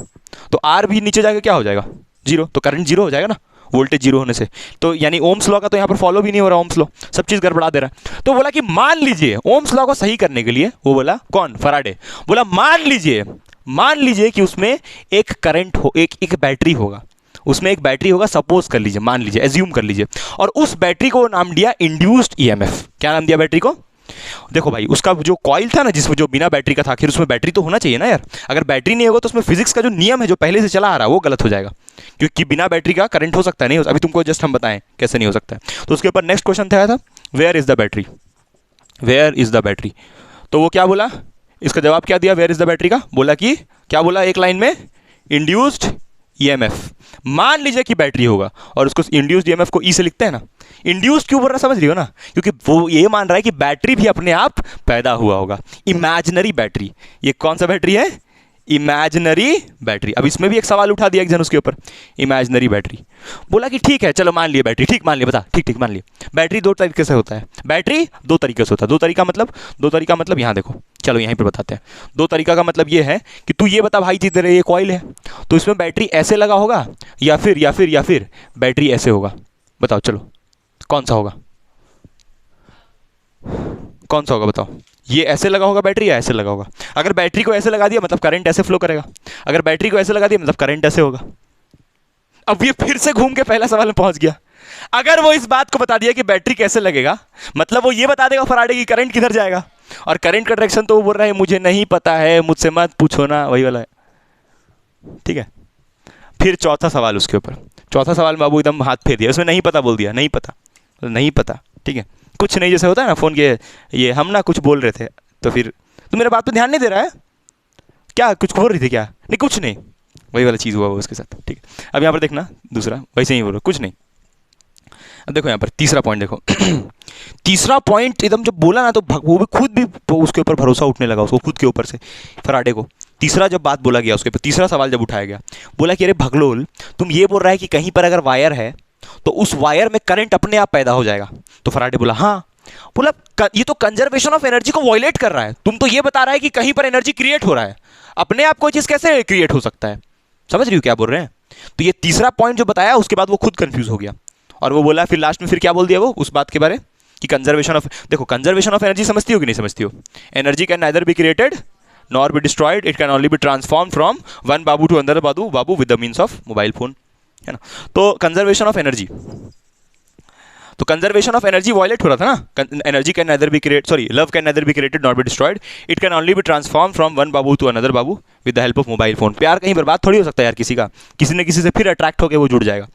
A: तो आर भी नीचे जाकर क्या हो जाएगा, जीरो, तो करंट जीरो हो जाएगा ना वोल्टेज जीरो होने से। तो यानी ओम्स लॉ का तो यहाँ पर फॉलो भी नहीं हो रहा, ओम्स लॉ सब चीज़ गड़बड़ा दे रहा है। तो बोला कि मान लीजिए, ओम्स लॉ को सही करने के लिए वो बोला कौन, फैराडे, बोला मान लीजिए कि उसमें एक करंट हो, एक बैटरी होगा, उसमें एक बैटरी होगा, सपोज कर लीजिए, मान लीजिए, एज्यूम कर लीजिए, और उस बैटरी को नाम दिया इंड्यूस्ड ईएमएफ। क्या नाम दिया बैटरी को, देखो भाई उसका जो कॉइल था ना जिसमें, जो बिना बैटरी का था, आखिर उसमें बैटरी तो होना चाहिए ना यार, अगर बैटरी नहीं होगा तो उसमें फिजिक्स का जो नियम है जो पहले से चला आ रहा है वो गलत हो जाएगा, क्योंकि बिना बैटरी का करंट हो सकता है, नहीं हो, अभी तुमको जस्ट हम बताएं कैसे नहीं हो सकता है। तो उसके ऊपर नेक्स्ट क्वेश्चन था where is the battery, where is the battery, तो वो क्या बोला, इसका जवाब क्या दिया वेयर इज द बैटरी का, बोला कि क्या बोला एक लाइन में, इंड्यूस्ड ईएमएफ। मान लीजिए कि बैटरी होगा और उसको इंड्यूस्ड ईएमएफ को ई से लिखते हैं ना, इंड्यूस्ड क्यों बोल रहा समझ रही हो ना, क्योंकि वो ये मान रहा है कि बैटरी भी अपने आप पैदा हुआ होगा, इमेजिनरी बैटरी। ये कौन सा बैटरी है, इमेजिनरी बैटरी। अब इसमें भी एक सवाल उठा दिया एक जन उसके ऊपर, इमेजिनरी बैटरी। बोला कि ठीक है चलो मान लिए बैटरी, ठीक मान लिए, बता ठीक मान लिए। बैटरी दो तरीके से होता है, बैटरी दो तरीके से होता है, दो तरीका मतलब यहाँ देखो, चलो यहीं पे बताते हैं। दो तरीका का मतलब ये है कि तू ये बता भाई जिधर ये कॉइल है तो इसमें बैटरी ऐसे लगा होगा या फिर बैटरी ऐसे होगा, बताओ चलो कौन सा होगा बताओ। ये ऐसे लगा होगा बैटरी या ऐसे लगा होगा। अगर बैटरी को ऐसे लगा दिया मतलब करंट ऐसे फ्लो करेगा, अगर बैटरी को ऐसे लगा दिया मतलब करंट ऐसे होगा। अब ये फिर से घूम के पहला सवाल में पहुंच गया। अगर वो इस बात को बता दिया कि बैटरी कैसे लगेगा, मतलब वो ये बता देगा फराडे की करंट किधर जाएगा, और करंट का डायरेक्शन तो वो बोल रहा है मुझे नहीं पता है, मुझसे मत पूछो ना, वही वाला है। ठीक है, फिर चौथा सवाल उसके ऊपर, चौथा सवाल में बाबू एकदम हाथ फेर दिया, उसमें नहीं पता बोल दिया, नहीं पता, नहीं पता। ठीक है, कुछ नहीं, जैसे होता है ना फ़ोन के ये हम ना कुछ बोल रहे थे तो फिर तू मेरे बात पे ध्यान नहीं दे रहा है क्या, कुछ बोल रही थी क्या, नहीं कुछ नहीं, वही वाला चीज़ हुआ वो उसके साथ। ठीक है, अब यहाँ पर देखना दूसरा वैसे ही बोलो कुछ नहीं। अब देखो यहाँ पर तीसरा पॉइंट देखो तीसरा पॉइंट एकदम जब बोला ना तो वो भी खुद भी उसके ऊपर भरोसा उठने लगा उसको खुद के ऊपर से, फराडे को। तीसरा जब बात बोला गया उसके ऊपर, तीसरा सवाल जब उठाया गया, बोला कि अरे भगलोल तुम ये बोल रहा है कि कहीं पर अगर वायर है तो उस वायर में करंट अपने आप पैदा हो जाएगा। तो फराडे बोला हाँ, बोला ये तो कंजर्वेशन ऑफ एनर्जी को वॉयलेट कर रहा है, तुम तो ये बता रहा है कि कहीं पर एनर्जी क्रिएट हो रहा है, अपने आप कोई चीज़ कैसे क्रिएट हो सकता है। समझ रही हो क्या बोल रहे हैं। तो ये तीसरा पॉइंट जो बताया उसके बाद वो खुद कंफ्यूज हो गया और वो बोला फिर लास्ट में फिर क्या बोल दिया वो उस बात के बारे कि कंजर्वेशन ऑफ, देखो कंजर्वेशन ऑफ एनर्जी समझती हो कि नहीं समझती हो, energy can neither be created nor be destroyed, it can only be transform from one बाबू टू अनदर बाबू with the means of mobile phone, है ना। तो कंजर्वेशन ऑफ एनर्जी, तो कंजर्वेशन ऑफ एनर्जी वॉयलेट हो रहा था ना, energy can neither be create sorry love can neither be created not be destroyed, it can only be transform from one बाबू to another बाबू with the help of mobile phone. प्यार कहीं बर्बाद थोड़ी हो सकता है यार किसी का, किसी न किसी से फिर अट्रैक्ट होकर वो जुड़ जाएगा।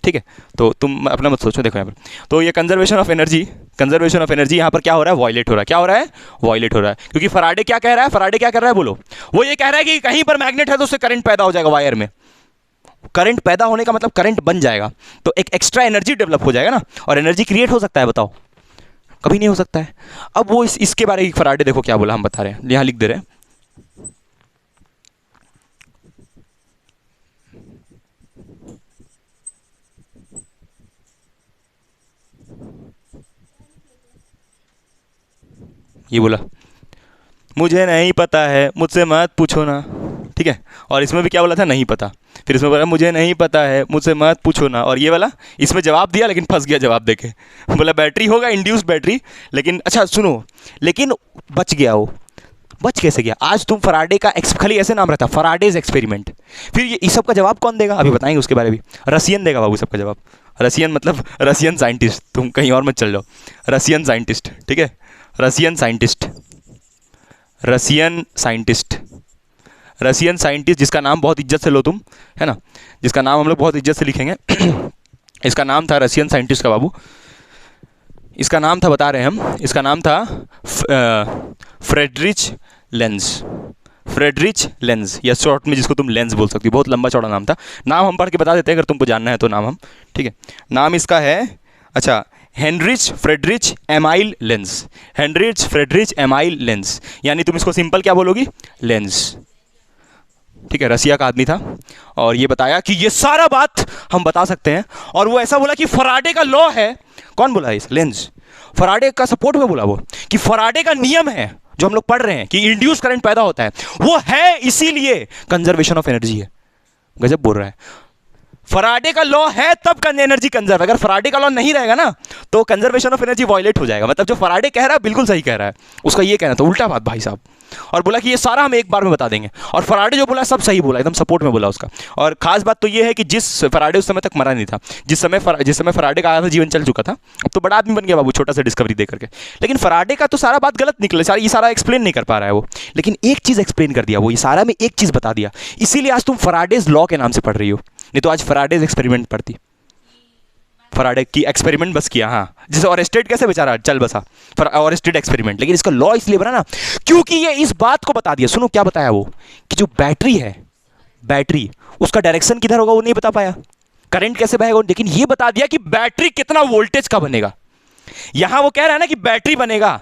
A: ठीक है, तो तुम अपना मत सोचो। देखो यहाँ पर तो ये कंजर्वेशन ऑफ एनर्जी यहाँ पर क्या हो रहा है, वॉयलेट हो रहा है। क्या हो रहा है, वॉयलेट हो रहा है, क्योंकि फराडे क्या कह रहा है, फराडे क्या कर रहा है बोलो, वो ये कह रहा है कि कहीं पर मैग्नेट है तो उससे करंट पैदा हो जाएगा, वायर में करंट पैदा होने का मतलब करंट बन जाएगा, तो एक एक्स्ट्रा एनर्जी डेवलप हो जाएगा ना, और एनर्जी क्रिएट हो सकता है बताओ, कभी नहीं हो सकता है। अब वो इसके बारे में फराडे देखो क्या बोला, हम बता रहे हैं, यहाँ लिख दे रहे हैं। ये बोला मुझे नहीं पता है, मुझसे मत पूछो ना। ठीक है, और इसमें भी क्या बोला था, नहीं पता, फिर इसमें बोला मुझे नहीं पता है, मुझसे मत पूछो ना, और ये वाला इसमें जवाब दिया लेकिन फंस गया जवाब देके, बोला बैटरी होगा इंड्यूस बैटरी, लेकिन अच्छा सुनो, लेकिन बच गया वो, बच कैसे गया। आज तुम फराडे का खाली ऐसे नाम रहता फराडेज एक्सपेरिमेंट, फिर ये इस सब का जवाब कौन देगा, अभी बताएंगे उसके बारे में। रसियन देगा बाबू सबका जवाब, रसियन मतलब रसियन साइंटिस्ट, तुम कहीं और मत चल जाओ, रसियन साइंटिस्ट। ठीक है, Russian scientist, Russian scientist, Russian scientist जिसका नाम बहुत इज्जत से लो तुम, है ना, जिसका नाम हम लोग बहुत इज्जत से लिखेंगे इसका नाम था रसियन साइंटिस्ट का बाबू, इसका नाम था बता रहे हैं हम, इसका नाम था फ्रेडरिच लेंज, फ्रेडरिच लेंज या शॉर्ट में जिसको तुम लेंज बोल सकती हो, बहुत लंबा चौड़ा नाम था। नाम हम पढ़ के बता देते हैं अगर तुमको जानना है तो नाम हम, ठीक है, नाम इसका है अच्छा Heinrich Friedrich amyl length, Heinrich Friedrich amyl length, यानी तुम इसको सिंपल क्या बोलोगी, लेंज। ठीक है, रसिया का आदमी था और ये बताया कि ये सारा बात हम बता सकते हैं, और वो ऐसा बोला कि फराडे का लॉ है, कौन बोला इस लेंज, फराडे का सपोर्ट में बोला वो कि फराडे का नियम है जो हम लोग पढ़ रहे हैं कि इंड्यूस करंट पैदा होता है, वो है इसीलिए कंजर्वेशन ऑफ एनर्जी है। गजब बोल रहा है, फराडे का लॉ है तब एनर्जी कंजर्व, अगर फराडे का लॉ नहीं रहेगा ना तो कंजर्वेशन ऑफ एनर्जी वॉयलेट हो जाएगा। मतलब जो फराडे कह रहा है बिल्कुल सही कह रहा है, उसका ये कहना था उल्टा बात भाई साहब, और बोला कि ये सारा हम एक बार में बता देंगे, और फराडे जो बोला सब सही बोला, एकदम सपोर्ट में बोला उसका। और खास बात तो ये है कि जिस फराडे उस समय तक मरा नहीं था, जिस समय फराडे का आया था जीवन चल चुका था, अब तो बड़ा आदमी बन गया बाबू छोटा सा डिस्कवरी दे करके, लेकिन फराडे का तो सारा बात गलत निकले, ये सारा एक्सप्लेन नहीं कर पा रहा है वो, लेकिन एक चीज़ एक्सप्लेन कर दिया वो, ये सारा में एक चीज़ बता दिया, इसीलिए आज तुम फराडेज लॉ के नाम से पढ़ रही हो, नहीं तो आज फराडेज एक्सपेरिमेंट पढ़ती। फराडे की एक्सपेरिमेंट बस किया, हाँ, जैसे ऑरेस्टेड कैसे बेचारा चल बसा, ऑरेस्टेड एक्सपेरिमेंट, लेकिन इसका लॉ इसलिए बना ना क्योंकि ये इस बात को बता दिया। सुनो क्या बताया वो, कि जो बैटरी है, बैटरी उसका डायरेक्शन किधर होगा वो नहीं बता पाया, करंट कैसे बहेगा, लेकिन ये बता दिया कि बैटरी कितना वोल्टेज का बनेगा। यहां वो कह रहा है ना कि बैटरी बनेगा,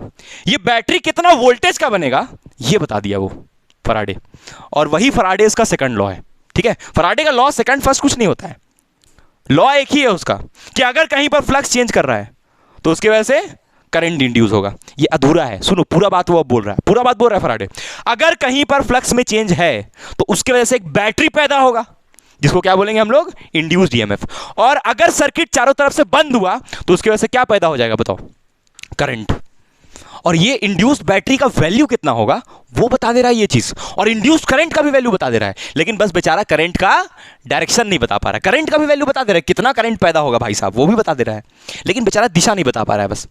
A: ये बैटरी कितना वोल्टेज का बनेगा ये बता दिया वो फराडे, और वही फराडेज का सेकंड लॉ है। ठीक है, फराडे का लॉ सेकंड फर्स्ट कुछ नहीं होता है, लॉ एक ही है उसका कि अगर कहीं पर फ्लक्स चेंज कर रहा है तो उसके वजह से करंट इंड्यूस होगा। ये अधूरा है, सुनो पूरा बात वो अब बोल रहा है, पूरा बात बोल रहा है फराडे, अगर कहीं पर फ्लक्स में चेंज है तो उसके वजह से एक बैटरी पैदा होगा जिसको क्या बोलेंगे हम लोग, इंड्यूस्ड ईएमएफ, और अगर सर्किट चारों तरफ से बंद हुआ तो उसकी वजह से क्या पैदा हो जाएगा बताओ, करंट। और ये इंड्यूस्ड बैटरी का वैल्यू कितना होगा वो बता दे रहा है ये चीज, और इंड्यूस्ड करंट का भी वैल्यू बता दे रहा है। लेकिन बस बेचारा करंट का डायरेक्शन नहीं बता पा रहा है। करंट का भी वैल्यू बता दे रहा है, कितना करंट पैदा होगा भाई साहब वो भी बता दे रहा है, लेकिन बेचारा दिशा नहीं बता पा रहा है बस।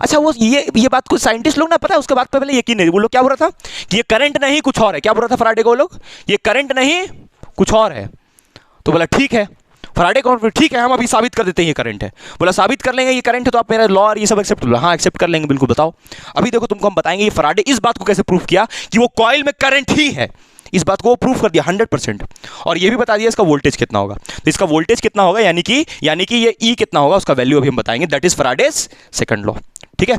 A: अच्छा, वो ये बात कुछ साइंटिस्ट लोग ना, पता है उसके बाद पहले यकीन नहीं, वो लोग क्या बोल रहा था कि ये करंट नहीं कुछ और है। क्या बोल रहा था फराडे को वो लोग, ये करंट नहीं कुछ और है। तो बोला ठीक है, फराडे कौन, ठीक है हम अभी साबित कर देते हैं ये करंट है। बोला साबित कर लेंगे ये करंट है तो आप मेरा लॉ और ये सब एक्सेप्ट, बोला हाँ एक्सेप्ट कर लेंगे बिल्कुल, बताओ। अभी देखो तुमको हम बताएंगे ये फराडे इस बात को कैसे प्रूफ किया कि वो कॉइल में करंट ही है, इस बात को वो प्रूफ कर दिया 100%। और ये भी बता दिया इसका वोल्टेज कितना होगा। तो इसका वोल्टेज कितना होगा यानी कि ये ई कितना होगा उसका वैल्यू अभी हम बताएंगे, दैट इज फराडेज सेकंड लॉ। ठीक है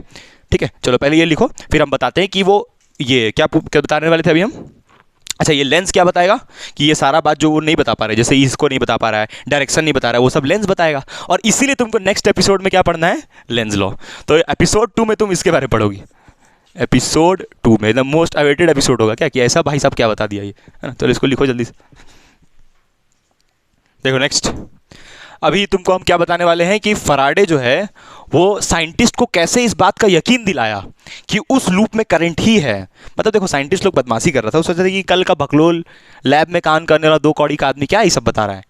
A: ठीक है, चलो पहले ये लिखो, फिर हम बताते हैं कि वो ये क्या बताने वाले थे अभी हम। अच्छा, ये लेंस क्या बताएगा कि ये सारा बात जो वो नहीं बता पा रहे, जैसे इसको नहीं बता पा रहा है, डायरेक्शन नहीं बता रहा है, वो सब लेंस बताएगा। और इसीलिए तुमको नेक्स्ट एपिसोड में क्या पढ़ना है, लेंस लॉ। तो एपिसोड 2 में तुम इसके बारे में पढ़ोगी। एपिसोड 2 में द मोस्ट अवेटेड एपिसोड होगा क्या कि ऐसा भाई साहब क्या बता दिया ये, है ना। चलो इसको लिखो जल्दी से, देखो नेक्स्ट। अभी तुमको हम क्या बताने वाले हैं कि फराडे जो है वो साइंटिस्ट को कैसे इस बात का यकीन दिलाया कि उस लूप में करंट ही है। मतलब देखो साइंटिस्ट लोग बदमाशी कर रहा था, वो सोच रहे थे कि कल का बकलोल लैब में काम करने वाला 2 कौड़ी का आदमी क्या ये सब बता रहा है,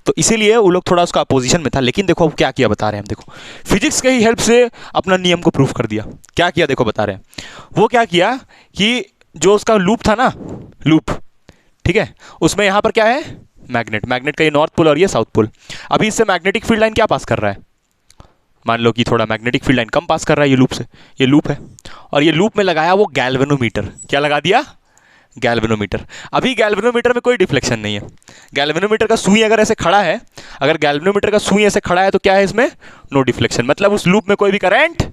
A: तो इसीलिए वो लोग थोड़ा उसका अपोजिशन में था। लेकिन देखो क्या किया बता रहे हैं हम, देखो फिजिक्स के ही हेल्प से अपना नियम को प्रूफ कर दिया। क्या किया देखो बता रहे हैं, वो क्या किया कि जो उसका लूप था ना, लूप ठीक है, उसमें यहाँ पर क्या है मैग्नेट, मैग्नेट का ये नॉर्थ पोल और ये साउथ पोल। अभी इससे मैग्नेटिक फील्ड लाइन क्या पास कर रहा है, मान लो कि थोड़ा मैग्नेटिक फील्ड लाइन कम पास कर रहा है ये लूप से, ये लूप है। और ये लूप में लगाया वो गैल्वेनोमीटर, क्या लगा दिया गैल्वेनोमीटर। अभी गैल्वेनोमीटर में कोई डिफ्लेक्शन नहीं है, गैल्वेनोमीटर का सुई अगर ऐसे खड़ा है, अगर गैल्वेनोमीटर का सुई ऐसे खड़ा है तो क्या है इसमें नो डिफ्लेक्शन, मतलब उस लूप में कोई भी करंट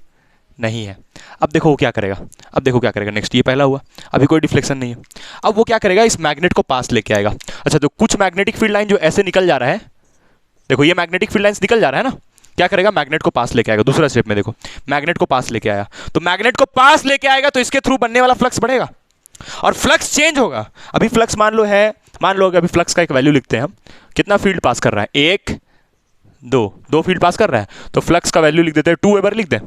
A: नहीं है। अब देखो वो क्या करेगा, अब देखो क्या करेगा नेक्स्ट, ये पहला हुआ अभी कोई डिफ्लेक्शन नहीं है। अब वो क्या करेगा इस मैग्नेट को पास लेके आएगा। अच्छा, तो कुछ मैग्नेटिक फील्ड लाइन जो ऐसे निकल जा रहा है, देखो ये मैग्नेटिक फील्ड लाइंस निकल जा रहा है ना, क्या करेगा मैग्नेट को पास लेके आएगा। दूसरा स्टेप में देखो मैग्नेट को पास लेके आया, तो मैग्नेट को पास लेके आएगा तो इसके थ्रू बनने वाला फ्लक्स बढ़ेगा और फ्लक्स चेंज होगा। अभी फ्लक्स मान लो अभी फ्लक्स का एक वैल्यू लिखते हैं हम, कितना फील्ड पास कर रहा है, 1 2 फील्ड पास कर रहा है, तो फ्लक्स का वैल्यू लिख देते हैं 2 वेबर लिख दें।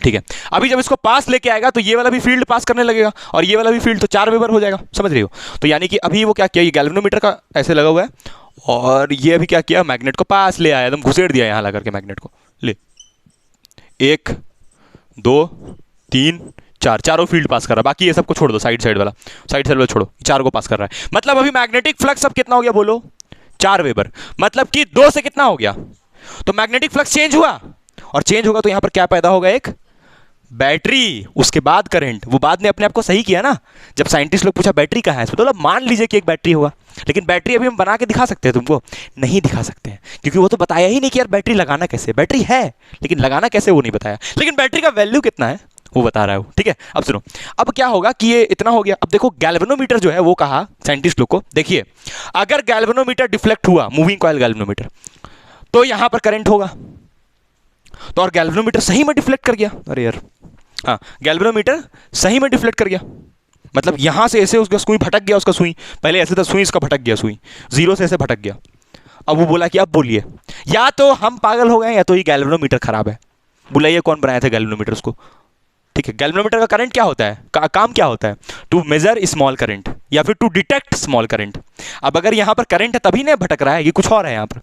A: ठीक है, अभी जब इसको पास लेके आएगा तो ये वाला भी फील्ड पास करने लगेगा और ये वाला भी फील्ड, तो 4 वेबर हो जाएगा, समझ रही हो। तो यानी कि अभी वो क्या किया, ये गैल्वेनोमीटर का ऐसे लगा हुआ है और ये अभी क्या किया मैग्नेट को पास ले आया, एकदम घुसेड़ दिया यहाँ ला करके मैग्नेट को, ले 1 2 3 4, चारों फील्ड पास कर रहा है। बाकी ये सबको छोड़ दो, साइड वाला छोड़ो, 4 को पास कर रहा है। मतलब अभी मैग्नेटिक फ्लक्स अब कितना हो गया बोलो 4 वेबर, मतलब कि 2 से कितना हो गया, तो मैग्नेटिक फ्लक्स चेंज हुआ और चेंज होगा तो यहां पर क्या पैदा होगा, एक बैटरी, उसके बाद करंट। वो बाद में अपने आप को सही किया ना, जब साइंटिस्ट लोग पूछा बैटरी कहाँ है, तो मान लीजिए कि एक बैटरी होगा, लेकिन बैटरी अभी हम बना के दिखा सकते हैं तुमको, नहीं दिखा सकते हैं क्योंकि वो तो बताया ही नहीं कि यार बैटरी लगाना कैसे, बैटरी है लेकिन लगाना कैसे वो नहीं बताया, लेकिन बैटरी का वैल्यू कितना है वो बता रहा है वो। ठीक है, अब सुनो, अब क्या होगा कि ये इतना हो गया। अब देखो गैल्वेनोमीटर जो है वो कहा साइंटिस्ट लोग को, देखिए अगर गैल्वेनोमीटर डिफ्लेक्ट हुआ, मूविंग कॉइल गैल्वेनोमीटर, तो यहां पर करंट होगा, तो और गैल्वेनोमीटर सही में डिफ्लेक्ट कर गया, अरे यार हाँ गैल्वेनोमीटर सही में डिफ्लेक्ट कर गया, मतलब यहां से ऐसे उसका सुई भटक गया, उसका सुई पहले ऐसे था, सुई इसका भटक गया, सुई 0 से ऐसे भटक गया। अब वो बोला कि अब बोलिए, या तो हम पागल हो गए या तो ये गैल्वेनोमीटर खराब है। बुलाइए कौन बनाया था गैल्वेनोमीटर उसको। ठीक है, गैल्वेनोमीटर का करंट क्या होता है, काम क्या होता है, टू मेजर स्मॉल करंट या फिर टू डिटेक्ट स्मॉल करंट। अब अगर यहाँ पर करंट है तभी नहीं भटक रहा है, ये कुछ और है यहाँ पर,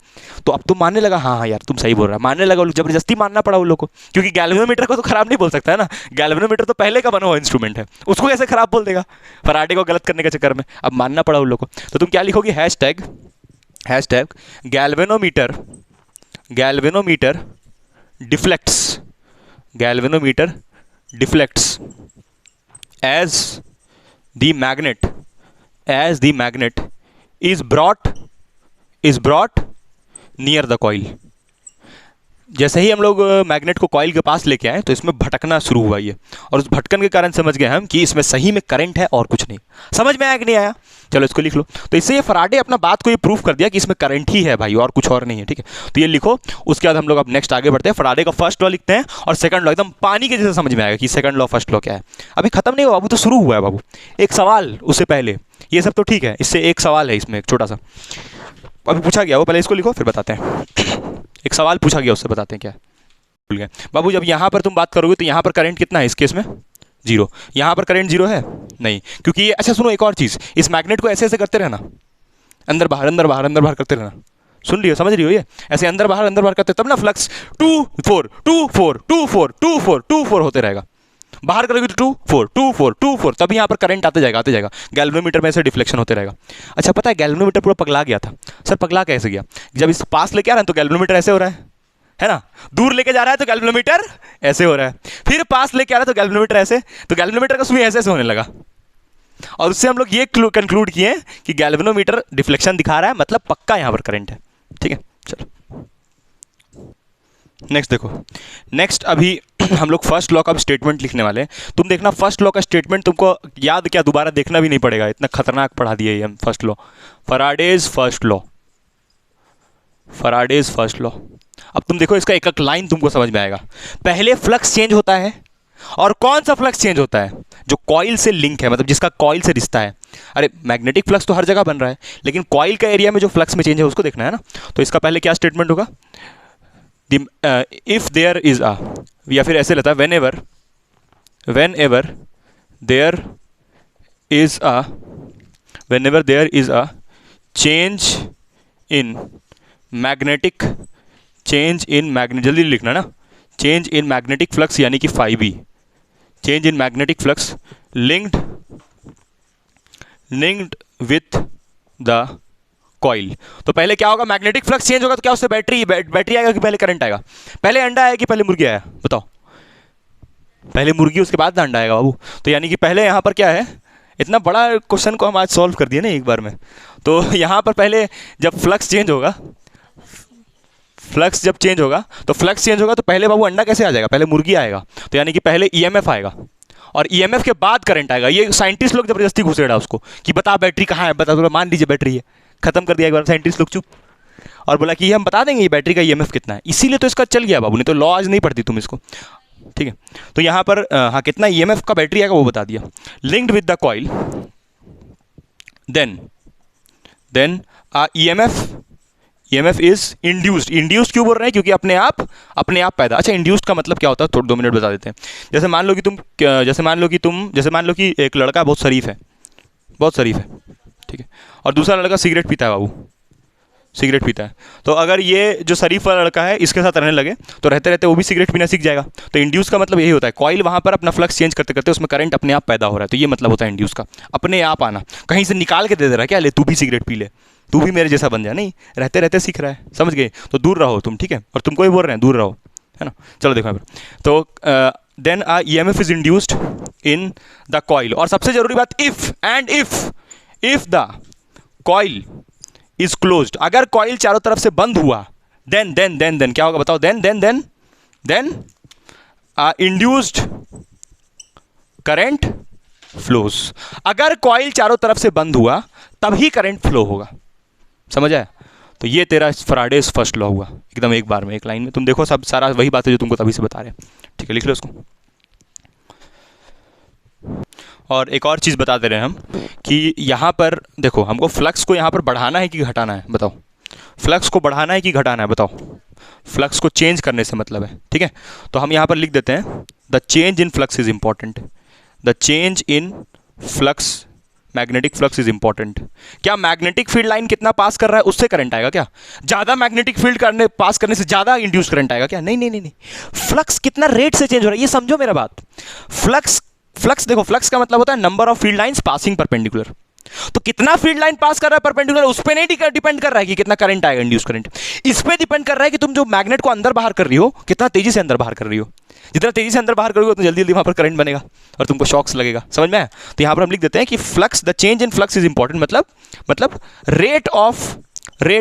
A: तो अब तुम मानने लगा हाँ यार तुम सही बोल रहा है, मानने लगा, जबरदस्ती मानना पड़ा उन लोग को, क्योंकि गैल्वेनोमीटर को तो खराब नहीं बोल सकता है ना, गैल्वेनोमीटर तो पहले का बना हुआ इंस्ट्रूमेंट है, उसको कैसे खराब बोल देगा फराडे को गलत करने के चक्कर में। अब मानना पड़ा उन लोग को, तो तुम क्या लिखोगे, hashtag galvanometer deflects as the magnet is brought near the coil। जैसे ही हम लोग मैग्नेट को कॉइल के पास लेके आए तो इसमें भटकना शुरू हुआ ये, और उस भटकन के कारण समझ गए हम कि इसमें सही में करंट है और कुछ नहीं। समझ में आया कि नहीं आया, चलो इसको लिख लो। तो इससे ये फराडे अपना बात को ये प्रूफ कर दिया कि इसमें करंट ही है भाई और कुछ और नहीं है। ठीक है, तो ये लिखो, उसके बाद हम लोग अब नेक्स्ट आगे बढ़ते हैं। फराडे का फर्स्ट लॉ लिखते हैं और सेकंड लॉ एकदम पानी के जैसे समझ में आएगा कि सेकंड लॉ फर्स्ट लॉ क्या है। अभी खत्म नहीं हुआ बाबू, तो शुरू हुआ है बाबू। एक सवाल उससे पहले, ये सब तो ठीक है, इससे एक सवाल है इसमें, एक छोटा सा अभी पूछा गया, वो पहले इसको लिखो फिर बताते हैं। एक सवाल पूछा गया उससे बताते हैं क्या है। भूल गए बाबू, जब यहाँ पर तुम बात करोगे तो यहाँ पर करंट कितना है इस केस में? जीरो। यहाँ पर करंट जीरो है नहीं, क्योंकि ये, अच्छा सुनो एक और चीज़, इस मैग्नेट को ऐसे ऐसे करते रहना, अंदर बाहर अंदर बाहर अंदर बाहर करते रहना, सुन रही हो, समझ रही हो? ये ऐसे अंदर बाहर करते तब ना फ्लक्स 2 4 2 4 2 4 2 4 2 4 होते रहेगा। बाहर करोगे तो 2 4 2 4 2 4, तब यहाँ पर करंट आते जाएगा। गैल्वेनोमीटर में ऐसे डिफ्लेक्शन होते रहेगा। अच्छा पता है गैल्वेनोमीटर पूरा पगला गया था। सर पगला कैसे गया? जब इस पास लेके आ रहा है तो गैल्वेनोमीटर ऐसे हो रहा है ना, दूर लेके जा रहा है तो गैल्वेनोमीटर ऐसे हो रहा है, फिर पास लेके आ रहा है तो गैल्वेनोमीटर ऐसे, तो गैल्वेनोमीटर का सुई ऐसे ऐसे होने लगा। और उससे हम लोग ये कंक्लूड किए कि गैल्वेनोमीटर डिफ्लेक्शन दिखा रहा है, मतलब पक्का यहाँ पर करंट है। ठीक है, चलो नेक्स्ट देखो। नेक्स्ट अभी हम लोग फर्स्ट लॉ का स्टेटमेंट लिखने वाले हैं। तुम देखना फर्स्ट लॉ का स्टेटमेंट तुमको याद क्या दोबारा देखना भी नहीं पड़ेगा, इतना खतरनाक पढ़ा दिया ये हम। First law, Faraday's first law, Faraday's first law. अब तुम देखो इसका एक एक लाइन तुमको समझ में आएगा। पहले फ्लक्स चेंज होता है, और कौन सा फ्लक्स चेंज होता है? जो कॉइल से लिंक है, मतलब जिसका कॉइल से रिश्ता है। अरे मैग्नेटिक फ्लक्स तो हर जगह बन रहा है, लेकिन कॉइल का एरिया में जो फ्लक्स में चेंज है उसको देखना है ना। तो इसका पहले क्या स्टेटमेंट होगा? इफ देयर इज अ, या फिर ऐसे लेता है whenever there is a change in magnetic, जल्दी लिखना ना, चेंज इन मैग्नेटिक फ्लक्स यानी कि phi B, change in magnetic flux linked with the coil. तो पहले क्या होगा? मैग्नेटिक फ्लक्स चेंज होगा तो क्या उससे बैटरी आएगा कि पहले करंट आएगा? पहले अंडा आया कि पहले मुर्गी आया? बताओ। पहले मुर्गी उसके बाद अंडा आएगा बाबू। तो यानी कि पहले यहाँ पर क्या है, इतना बड़ा क्वेश्चन को हम आज सॉल्व कर दिए ना एक बार में। तो यहाँ पर पहले जब फ्लक्स चेंज होगा तो पहले बाबू अंडा कैसे आ जाएगा? पहले मुर्गी आएगा। तो यानी कि पहले ईएमएफ आएगा, और ईएमएफ के बाद करंट आएगा। ये साइंटिस्ट लोग जबरदस्ती घुसेड़ा उसको कि बता बैटरी कहाँ है, बता, मान लीजिए बैटरी है, खत्म कर दिया एक बार साइंटिस्ट लोग चुप, और बोला कि हम बता देंगे ये बैटरी का ईएमएफ कितना है। इसीलिए तो इसका चल गया बाबू, नहीं तो लॉ आज नहीं पढ़ती तुम इसको। ठीक है, तो यहाँ पर हाँ कितना ईएमएफ का बैटरी आएगा वो बता दिया। Linked with the coil, then EMF is induced क्यों बोल रहे हैं? क्योंकि अपने आप पैदा। अच्छा इंड्यूस्ड का मतलब क्या होता है, थोड़ा 2 मिनट बता देते हैं। जैसे मान लो कि एक लड़का बहुत शरीफ है, ठीक है, और दूसरा लड़का सिगरेट पीता है बाबू, तो अगर ये जो शरीफ वाला लड़का है इसके साथ रहने लगे तो रहते रहते वो भी सिगरेट पीना सीख जाएगा। तो इंड्यूस का मतलब यही होता है, कॉइल वहाँ पर अपना फ्लक्स चेंज करते करते उसमें करंट अपने आप पैदा हो रहा है। तो ये मतलब होता है इंड्यूस का, अपने आप आना। कहीं से निकाल के दे दे रहा है क्या, ले तू भी सिगरेट पी ले, तू भी मेरे जैसा बन जा, नहीं, रहते रहते सीख रहा है, समझ गए? तो दूर रहो तुम, ठीक है, और तुमको भी बोल रहे हैं दूर रहो, है ना। चलो देखो यहाँ पर, तो then EMF is induced in the coil. और सबसे जरूरी बात, if the coil is closed, अगर कॉइल चारों तरफ से बंद हुआ, देन क्या होगा बताओ? Then induced current flows. अगर कॉइल चारों तरफ से बंद हुआ तभी करंट फ्लो होगा, समझ आया? तो ये तेरा फैराडेज फर्स्ट लॉ हुआ, एकदम एक बार में, एक लाइन में। तुम देखो सब सारा वही बात है जो तुमको तभी से बता रहे हैं, ठीक है, लिख लो उसको। और एक और चीज़ बता दे रहे हैं हम कि यहाँ पर देखो, हमको फ्लक्स को यहाँ पर बढ़ाना है कि घटाना है, बताओ? फ्लक्स को बढ़ाना है कि घटाना है, बताओ? फ्लक्स को चेंज करने से मतलब है, ठीक है। तो हम यहाँ पर लिख देते हैं, the change in flux is important, the change in flux, magnetic flux is important. क्या मैग्नेटिक फील्ड लाइन कितना पास कर रहा है उससे करंट आएगा क्या? ज़्यादा मैग्नेटिक फील्ड पास करने से ज़्यादा इंड्यूस करंट आएगा क्या? नहीं। फ्लक्स कितना रेट से चेंज हो रहा है, ये समझो मेरा बात। फ्लक्स देखो, फ्लक्स का मतलब होता है number of field lines passing perpendicular. तो कितना फील्ड लाइन पास कर रहा है परपेंडिकुलर, उस पर नहीं डिपेंड कर रहा है कि कितना करंट आएगा, इंड्यूस करंट। इस पे डिपेंड कर रहा है कि तुम जो मैग्नेट को अंदर बाहर कर रही हो कितना तेजी से अंदर बाहर कर रही हो। जितना तेजी से अंदर बाहर करोगे उतना जल्दी वहां पर करंट बनेगा और तुमको शॉक्स लगेगा, समझ में आया? तो यहां पर हम लिख देते हैं कि flux, the change in flux is important, मतलब rate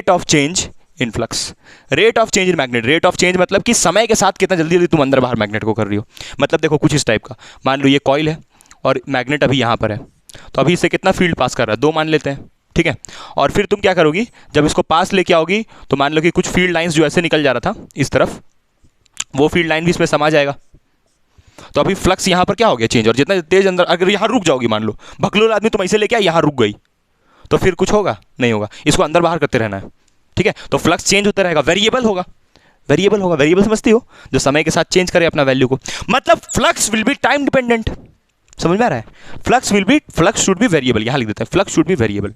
A: of change in flux, rate of change in magnet. Rate of change मतलब कि समय के साथ कितना जल्दी तुम अंदर बाहर मैग्नेट को कर रही हो। मतलब देखो कुछ इस टाइप का, मान लो ये कॉइल है और मैग्नेट अभी यहाँ पर है, तो अभी इससे कितना फील्ड पास कर रहा है, 2 मान लेते हैं, ठीक है। और फिर तुम क्या करोगी, जब इसको पास लेके आओगी तो मान लो कि कुछ फील्ड लाइंस जो ऐसे निकल जा रहा था इस तरफ, वो फील्ड लाइन भी इसमें समा जाएगा। तो अभी फ्लक्स यहाँ पर क्या हो गया, चेंज। और जितना तेज अंदर, अगर यहाँ रुक जाओगी, मान लो भगलोल आदमी तुम ऐसे लेके आए, यहाँ रुक गई, तो फिर कुछ होगा नहीं होगा, इसको अंदर बाहर करते रहना है, ठीक है। तो फ्लक्स चेंज होता रहेगा, वेरिएबल होगा, वेरिएबल होगा। वेरिएबल समझती हो, जो समय के साथ चेंज करे अपना वैल्यू को। मतलब flux will B time dependent. समझ में आ रहा है? Flux should be variable. यहां लिख देता है flux should be variable.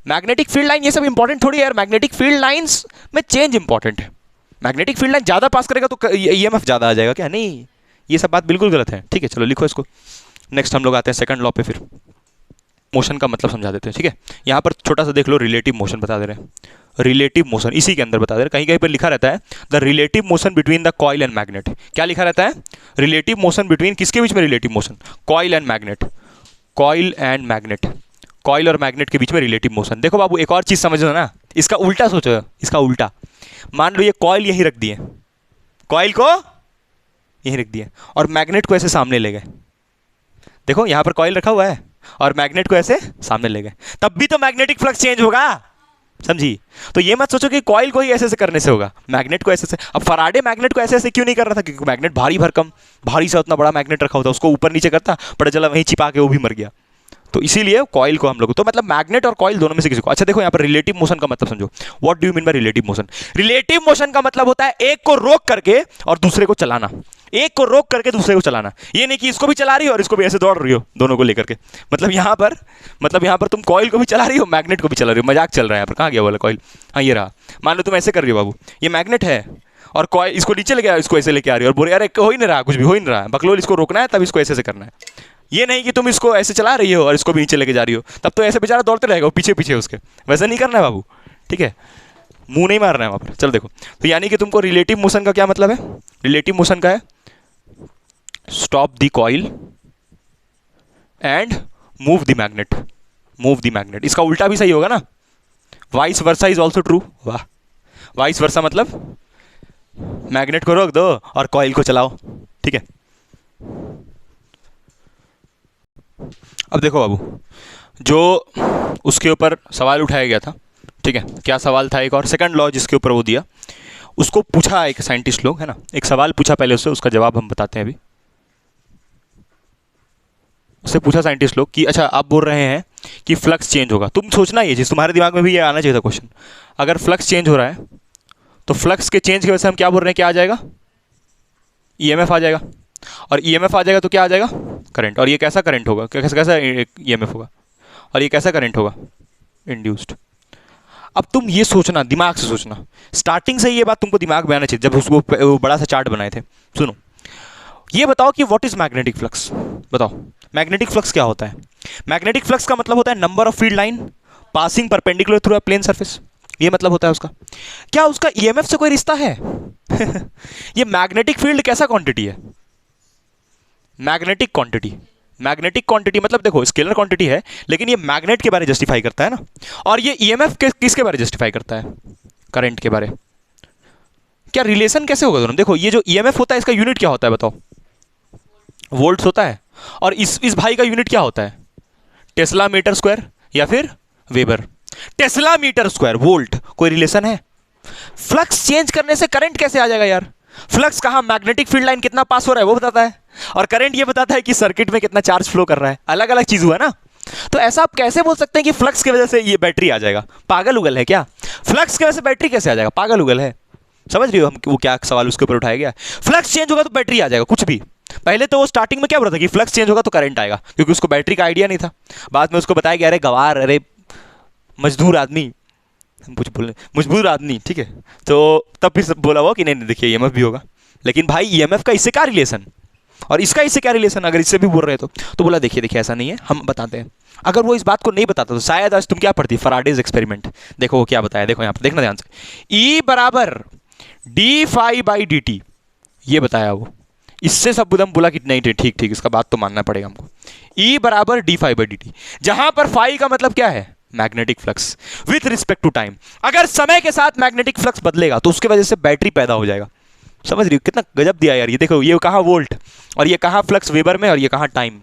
A: Magnetic field line ये सब इंपॉर्टेंट थोड़ी है यार। मैग्नेटिक फील्ड लाइंस में चेंज इंपॉर्टेंट है। मैग्नेटिक फील्ड लाइन ज्यादा पास करेगा तो ईएमएफ ज्यादा आ जाएगा क्या? नहीं, ये सब बात बिल्कुल गलत है। ठीक है, चलो लिखो इसको। नेक्स्ट हम लोग आते हैं सेकंड लॉ पे। फिर मोशन का मतलब समझा देते हैं। ठीक है, यहां पर छोटा सा देख लो, रिलेटिव मोशन बता दे रहे हैं। रिलेटिव मोशन इसी के अंदर बता दे रहे हैं। कहीं कहीं पर लिखा रहता है the relative motion between the coil and magnet. क्या लिखा रहता है? रिलेटिव मोशन बिटवीन, किसके बीच में relative motion? Coil and magnet. Coil and magnet, coil और मैग्नेट के बीच में रिलेटिव मोशन। देखो बाबू, एक और चीज समझो ना, इसका उल्टा सोचो। इसका उल्टा, मान लो ये कॉइल यहीं रख दिए, कॉइल को यहीं रख दिए और मैग्नेट को ऐसे सामने ले गए। देखो यहां पर कॉइल रखा हुआ है और मैग्नेट को ऐसे सामने ले गए, तब भी तो मैग्नेटिक फ्लक्स चेंज होगा। समझी? तो ये मत सोचो कि कॉइल को ही ऐसे ऐसे करने से होगा, मैग्नेट को ऐसे ऐसे। अब फराडे मैग्नेट को ऐसे ऐसे क्यों नहीं कर रहा था? क्योंकि मैग्नेट भारी भरकम, भारी सा उतना बड़ा मैग्नेट रखा होता, उसको ऊपर नीचे करता, पता चला वहीं छिपा के वो भी मर गया। तो इसीलिए कॉइल को हम लोग, तो मतलब मैग्नेट और कॉइल दोनों में से किसी को। अच्छा देखो यहाँ पर रिलेटिव मोशन का मतलब समझो। What do you mean by relative motion? Relative motion का मतलब होता है एक को रोक करके और दूसरे को चलाना। एक को रोक करके दूसरे को चलाना। ये नहीं कि इसको भी चला रही हो और इसको भी ऐसे दौड़ रही हो, दोनों को लेकर के। मतलब यहाँ पर तुम कॉइल को भी चला रही हो, मैग्नेट को भी चला रही हो। मजाक चल रहा है यहाँ पर। कहाँ गया वाला कॉइल? हाँ ये रहा। मान लो तुम ऐसे कर रही हो बाबू, ये मैग्नेट है और कॉइल इसको नीचे लेके आया, इसको ऐसे लेके आ रही हो और बोले यार हो ही नहीं रहा, कुछ भी हो ही नहीं रहा, बकलोल इसको रोकना है, तब इसको ऐसे करना है। ये नहीं कि तुम इसको ऐसे चला रही हो और इसको भी नीचे लेके जा रही हो, तब तो ऐसे बेचारा दौड़ते रहेगा पीछे पीछे उसके। वैसा नहीं करना है बाबू, ठीक है? मुंह नहीं मारना है वहाँ पर। चल देखो, तो यानी कि तुमको रिलेटिव मोशन का क्या मतलब है? रिलेटिव मोशन का है stop the coil and move the magnet. Move the magnet, इसका उल्टा भी सही होगा ना? Vice versa is also true. वाह, वाइस वर्सा मतलब मैग्नेट को रोक दो और कॉइल को चलाओ। ठीक है, अब देखो बाबू, जो उसके ऊपर सवाल उठाया गया था, ठीक है, क्या सवाल था? एक और सेकंड लॉ जिसके ऊपर वो दिया, उसको पूछा एक साइंटिस्ट लोग, है ना, एक सवाल पूछा पहले उससे, उसका जवाब हम बताते हैं अभी। उससे पूछा साइंटिस्ट लोग कि अच्छा आप बोल रहे हैं कि फ्लक्स चेंज होगा। तुम सोचना ये चीज़, तुम्हारे दिमाग में भी ये आना चाहिए था क्वेश्चन। अगर फ्लक्स चेंज हो रहा है तो फ्लक्स के चेंज की वजह से हम क्या बोल रहे हैं, क्या आ जाएगा? ईएमएफ आ जाएगा। और ईएमएफ आ जाएगा तो क्या आ जाएगा? करंट। और ये कैसा करंट होगा? कैसा ईएमएफ होगा? और ये कैसा करंट होगा? इंड्यूस्ड। अब तुम ये सोचना, दिमाग से सोचना, स्टार्टिंग से ये बात तुमको दिमाग में आना चाहिए जब उसको बड़ा सा चार्ट बनाए थे। सुनो, ये बताओ कि व्हाट इज मैग्नेटिक फ्लक्स? बताओ मैग्नेटिक फ्लक्स क्या होता है? मैग्नेटिक फ्लक्स का मतलब होता है number of field line passing perpendicular through a plane surface. ये मतलब होता है उसका। क्या उसका ईएमएफ से कोई रिश्ता है? ये मैग्नेटिक फील्ड कैसा क्वांटिटी है? Magnetic quantity. मैग्नेटिक क्वांटिटी मतलब देखो स्केलर क्वांटिटी है, लेकिन ये मैग्नेट के बारे जस्टिफाई करता है ना। और ये ईएमएफ किसके बारे जस्टिफाई करता है? करंट के बारे। क्या रिलेशन कैसे होगा दोनों? देखो ये जो ईएमएफ होता है इसका यूनिट क्या होता है बताओ? वोल्ट्स होता है। और इस भाई का यूनिट क्या होता है? टेस्ला मीटर स्क्वायर या फिर weber. Tesla metre square volt. कोई रिलेशन है? फ्लक्स चेंज करने से करंट कैसे आ जाएगा यार? फ्लक्स कहाँ, मैग्नेटिक फील्ड लाइन कितना पास हो रहा है वो बताता है, और करंट ये बताता है कि सर्किट में कितना चार्ज फ्लो कर रहा है। अलग अलग चीज हुआ ना। तो ऐसा आप कैसे बोल सकते हैं कि फ्लक्स की वजह से ये बैटरी आ जाएगा? पागल उगल है क्या? फ्लक्स की वजह से बैटरी कैसे आ जाएगा? पागल उगल है। समझ रही हो हम वो क्या सवाल उसके ऊपर उठाया गया? फ्लक्स चेंज होगा तो बैटरी आ जाएगा, कुछ भी। पहले तो वो स्टार्टिंग में क्या बोला था कि फ्लक्स चेंज होगा तो करंट आएगा, क्योंकि उसको बैटरी का आइडिया नहीं था। बाद में उसको बताया गया अरे गवार, अरे मजदूर आदमी, कुछ बोले मजबूर आदमी, ठीक है। तो तब फिर बोला वो कि नहीं नहीं देखिए ईएमएफ भी होगा। लेकिन भाई ईएमएफ का इससे क्या रिलेशन और इसका इससे क्या रिलेशन? अगर इससे भी बोल रहे तो बोला देखिए देखिए ऐसा नहीं है, हम बताते हैं। अगर वो इस बात को नहीं बताता तो शायद आज तुम क्या पढ़ती, फराडेज एक्सपेरिमेंट। देखो वो क्या बताया, देखो यहाँ पर देखना ध्यान से। ई बराबर d phi by d t, ये बताया वो। इससे सब एकदम बोला कि नहीं ठीक ठीक इसका बात तो मानना पड़ेगा हमको। ई बराबर d phi by d t, जहां पर फाई का मतलब क्या है? Magnetic flux with respect to time. अगर समय के साथ मैग्नेटिक फ्लक्स बदलेगा तो उसकी वजह से बैटरी पैदा हो जाएगा। समझ रही हो कितना गजब दिया यार? ये देखो ये कहाँ वोल्ट और ये कहाँ फ्लक्स वेबर में और ये कहाँ टाइम।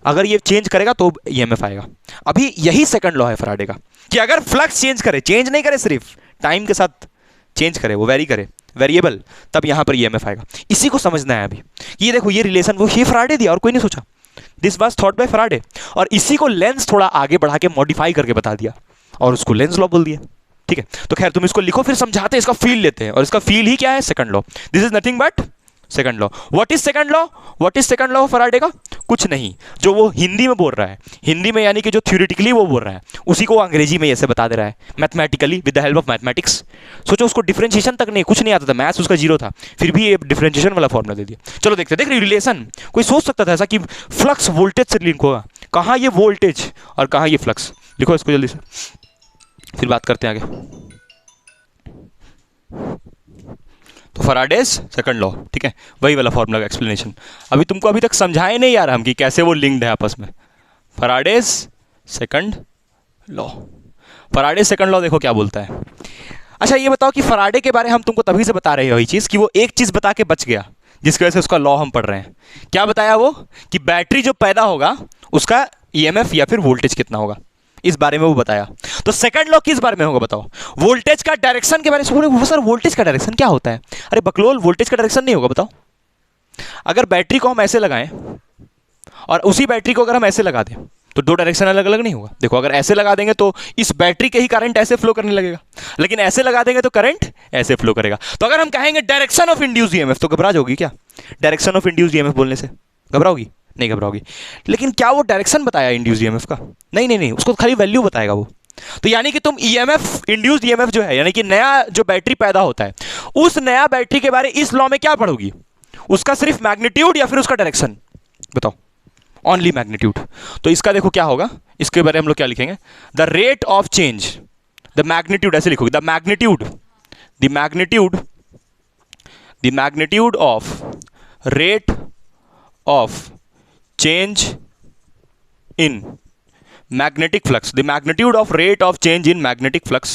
A: अगर ये चेंज करेगा तो ईएमएफ आएगा। अभी यही सेकंड लॉ है फराडे का कि अगर फ्लक्स चेंज करे, चेंज नहीं करे सिर्फ टाइम के साथ चेंज करे, वो वेरी करे वेरिएबल, तब यहां पर ईएमएफ आएगा। इसी को समझना है अभी। ये देखो ये रिलेशन वो ये फराडे दिया और कोई नहीं सोचा। This was thought bye Faraday. और इसी को लेंस थोड़ा आगे बढ़ा के मॉडिफाई करके बता दिया और उसको लेंस लॉ बोल दिया। ठीक है, तो खैर तुम इसको लिखो, फिर समझाते हैं, इसका फील लेते हैं, और इसका फील ही क्या है, second law. This is nothing but second law. What is second law? What is second law Faraday का? कुछ नहीं, जो वो हिंदी में बोल रहा है, हिंदी में यानी कि जो थ्योरेटिकली वो बोल रहा है, उसी को अंग्रेजी में ऐसे बता दे रहा है, mathematically, with the help of mathematics. सोचो उसको डिफरेंशिएशन तक नहीं, कुछ नहीं आता था, मैथ्स उसका जीरो था, फिर भी ये डिफरेंशिएशन वाला फॉर्मूला दे दिया। चलो देखते, देख रिलेशन। कोई सोच सकता था ऐसा कि फ्लक्स वोल्टेज से लिंक होगा? कहाँ ये वोल्टेज और कहाँ ये फ्लक्स? लिखो इसको जल्दी से, फिर बात करते हैं आगे। तो फैराडेज सेकंड लॉ, ठीक है, वही वाला फॉर्मूला का एक्सप्लेनेशन। अभी तुमको अभी तक समझाए नहीं यार हम कि कैसे वो लिंक्ड है आपस में। Faraday's second law, Faraday's second law देखो क्या बोलता है। अच्छा ये बताओ कि फैराडे के बारे में हम तुमको तभी से बता रहे हैं वही चीज़, कि वो एक चीज़ बता के बच गया जिसकी वजह से उसका लॉ हम पढ़ रहे हैं। क्या बताया वो? कि बैटरी जो पैदा होगा उसका ईएमएफ या फिर वोल्टेज कितना होगा, इस बारे में वो बताया। तो सेकंड लॉ किस बारे में होगा बताओ? वोल्टेज का डायरेक्शन के बारे में। सर वोल्टेज का डायरेक्शन क्या होता है? अरे बकलोल, वोल्टेज का डायरेक्शन नहीं होगा, बताओ। अगर बैटरी को हम ऐसे लगाएं और उसी बैटरी को अगर हम ऐसे लगा दें तो दो डायरेक्शन अलग अलग नहीं होगा। देखो अगर ऐसे लगा देंगे तो इस बैटरी के ही करंट ऐसे फ्लो करने लगेगा, लेकिन ऐसे लगा देंगे तो करंट ऐसे फ्लो करेगा। तो अगर हम कहेंगे डायरेक्शन ऑफ इंड्यूस्ड ईएमएफ, तो घबरा जाओगी क्या? डायरेक्शन ऑफ इंड्यूस्ड ईएमएफ बोलने से घबराओगी? नहीं घबराओगी। लेकिन क्या वो डायरेक्शन बताया इंड्यूस्ड ईएमएफ का? नहीं नहीं नहीं, उसको खाली वैल्यू बताएगा वो। तो यानी कि तुम ईएमएफ, इंड्यूस्ड ईएमएफ जो है, यानी कि नया जो बैटरी पैदा होता है, उस नया बैटरी के बारे इस लॉ में क्या पढ़ोगी? उसका सिर्फ मैग्नीट्यूड या फिर उसका डायरेक्शन? बताओ। Only magnitude. तो इसका देखो क्या होगा, इसके बारे में हम लोग क्या लिखेंगे? The rate of change, the magnitude ऐसे लिखोगे, the magnitude, the magnitude, the magnitude of rate of change in magnetic flux, the magnitude of rate of change in magnetic flux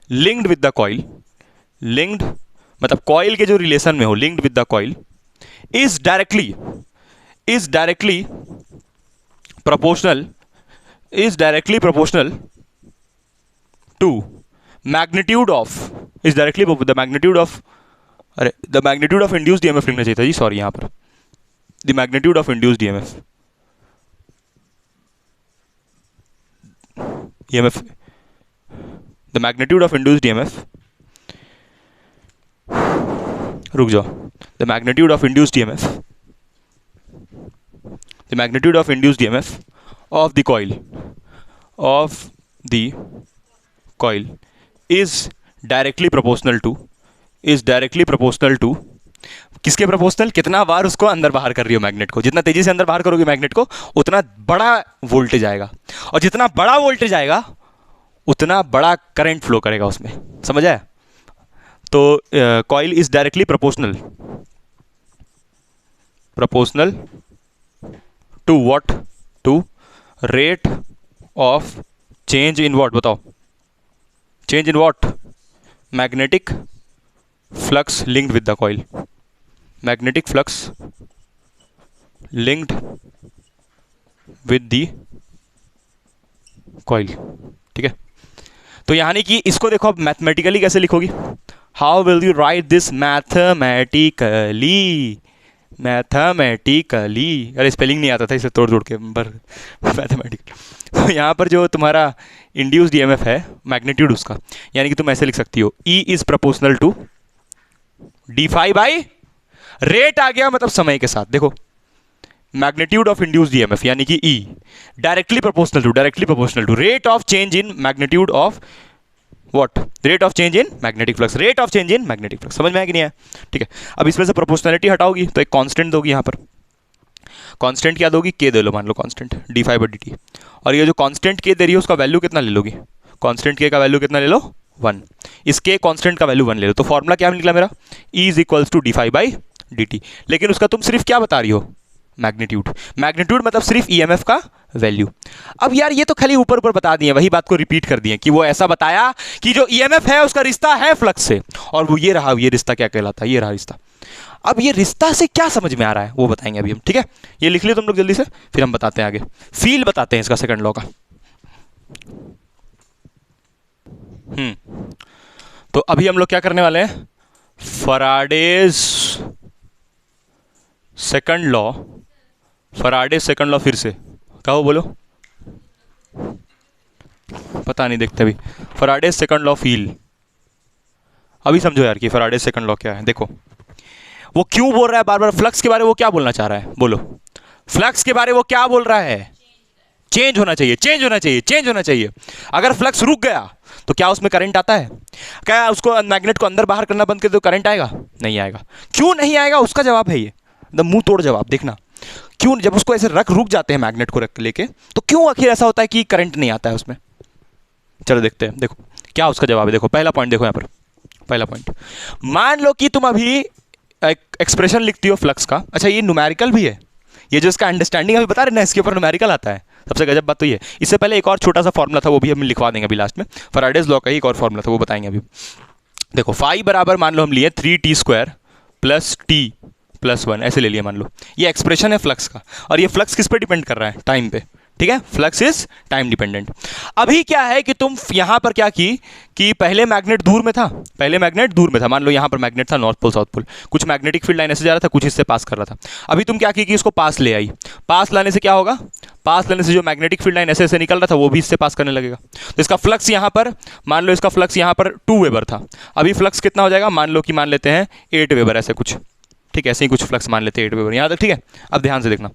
A: linked with the coil, linked मतलब coil के जो relation में हो, linked with the coil is directly proportional to magnitude of, is directly the magnitude of, अरे the magnitude of induced EMF लिखना चाहिए था जी, sorry, यहाँ पर the magnitude of induced EMF, the magnitude of induced EMF, रुक जाओ, the magnitude of induced EMF, the magnitude of induced EMF of the coil is directly proportional to किसके proportional? कितना बार उसको अंदर बाहर कर रही हो मैग्नेट को। जितना तेजी से अंदर बाहर करोगे मैग्नेट को, उतना बड़ा वोल्टेज आएगा, और जितना बड़ा वोल्टेज आएगा उतना बड़ा करंट फ्लो करेगा उसमें। समझ आया? तो coil is directly proportional to what? To rate of change in what? बताओ। Change in what? Magnetic flux linked with the coil, magnetic flux linked with the coil, ठीक है। तो यानी कि इसको देखो अब मैथमेटिकली कैसे लिखोगी? How will you write this mathematically? अरे स्पेलिंग नहीं आता था, इसे तोड़ के पर मैथमेटिकल। तो यहाँ पर जो तुम्हारा इंड्यूस्ड ईएमएफ है, मैग्नीट्यूड उसका, यानी कि तुम ऐसे लिख सकती हो, E is proportional to d phi by rate आ गया, मतलब समय के साथ। देखो मैग्नीट्यूड ऑफ इंड्यूस्ड ईएमएफ यानी कि E directly proportional to rate of change in magnitude of what? Rate of change in magnetic flux, rate of change in magnetic flux. समझ में आया कि नहीं आया? ठीक है। अब इसमें से प्रोपोर्शनलिटी हटाओगी तो एक कांस्टेंट दोगी, यहाँ पर कांस्टेंट क्या दोगी? K दे लो, मान लो constant d phi by d t. और ये जो कांस्टेंट K दे रही है उसका वैल्यू कितना ले लोगी? कांस्टेंट K का वैल्यू कितना ले लो? 1। इस K कांस्टेंट का वैल्यू 1 ले लो। तो फॉर्मूला क्या निकला मेरा? E is equals to d phi by d t. लेकिन उसका तुम सिर्फ क्या बता रही हो? मैग्नीट्यूड। मैग्नीट्यूड मतलब सिर्फ ईएमएफ का वैल्यू। अब यार ये तो खाली ऊपर ऊपर बता दिए, वही बात को रिपीट कर दिए कि वो ऐसा बताया कि जो ईएमएफ है उसका रिश्ता है फ्लक्स से, और वो ये रहा, ये रिश्ता क्या कहलाता है? ये रहा रिश्ता। अब ये रिश्ता से क्या समझ में आ रहा है वो बताएंगे अभी हम, ठीक है। ये लिख लियो तुम लोग जल्दी से, फिर हम बताते हैं आगे, फील बताते हैं इसका सेकंड लॉ का। तो अभी हम लोग क्या करने वाले हैं? Faraday's second law, Faraday's second law फिर से कहो, बोलो। पता नहीं, देखते अभी। फैराडे सेकंड लॉ फील, अभी समझो यार कि फैराडे सेकंड लॉ क्या है। देखो वो क्यों बोल रहा है बार बार फ्लक्स के बारे में, वो क्या बोलना चाह रहा है बोलो। फ्लक्स के बारे में वो क्या बोल रहा है? चेंज होना चाहिए, चेंज होना चाहिए, चेंज होना चाहिए। अगर फ्लक्स रुक गया तो क्या उसमें करंट आता है? क्या उसको मैग्नेट को अंदर बाहर करना बंद कर दो, करंट आएगा? नहीं आएगा। क्यों नहीं आएगा? उसका जवाब है ये, एकदम मुंह तोड़ जवाब। देखना क्यों, जब उसको ऐसे रुक जाते हैं मैग्नेट को रख लेके, तो क्यों आखिर ऐसा होता है कि करंट नहीं आता है उसमें? चलो देखते हैं। देखो क्या उसका जवाब है। देखो पहला पॉइंट देखो यहाँ पर, पहला पॉइंट, मान लो कि तुम अभी एक्सप्रेशन लिखती हो फ्लक्स का। अच्छा ये न्यूमेरिकल भी है, ये जो इसका अंडरस्टैंडिंग अभी बता रहे ना, इसके ऊपर न्यूमेरिकल आता है। सबसे गजब बात तो ये, इससे पहले एक और छोटा सा फॉर्मूला था, वो भी हम लिखवा देंगे अभी लास्ट में। फैराडेज लॉ का ही एक और फॉर्मूला था, वो बताएंगे अभी। देखो फाई बराबर मान लो हम लिए 3t² प्लस t प्लस 1, ऐसे ले लिया मान लो। ये एक्सप्रेशन है फ्लक्स का, और ये फ्लक्स किस पे डिपेंड कर रहा है? टाइम पे। ठीक है, फ्लक्स इज टाइम डिपेंडेंट। अभी क्या है कि तुम यहां पर क्या की कि पहले मैग्नेट दूर में था, पहले मैग्नेट दूर में था। मान लो यहां पर मैग्नेट था नॉर्थ पोल साउथ पोल, कुछ मैग्नेटिक फील्ड लाइन ऐसे जा रहा था, कुछ इससे पास कर रहा था। अभी तुम क्या की कि इसको पास ले आई। पास लाने से क्या होगा? पास लाने से जो मैग्नेटिक फील्ड लाइन ऐसे ऐसे निकल रहा था वो भी इससे पास करने लगेगा। तो इसका फ्लक्स यहां पर मान लो, इसका फ्लक्स यहां पर 2 वेबर था, अभी फ्लक्स कितना हो जाएगा? मान लो कि मान लेते हैं 8 वेबर, ऐसे कुछ। ठीक है, ऐसे ही कुछ फ्लक्स मान लेते हैं 8 वेबर यहाँ तक। ठीक है, अब ध्यान से देखना,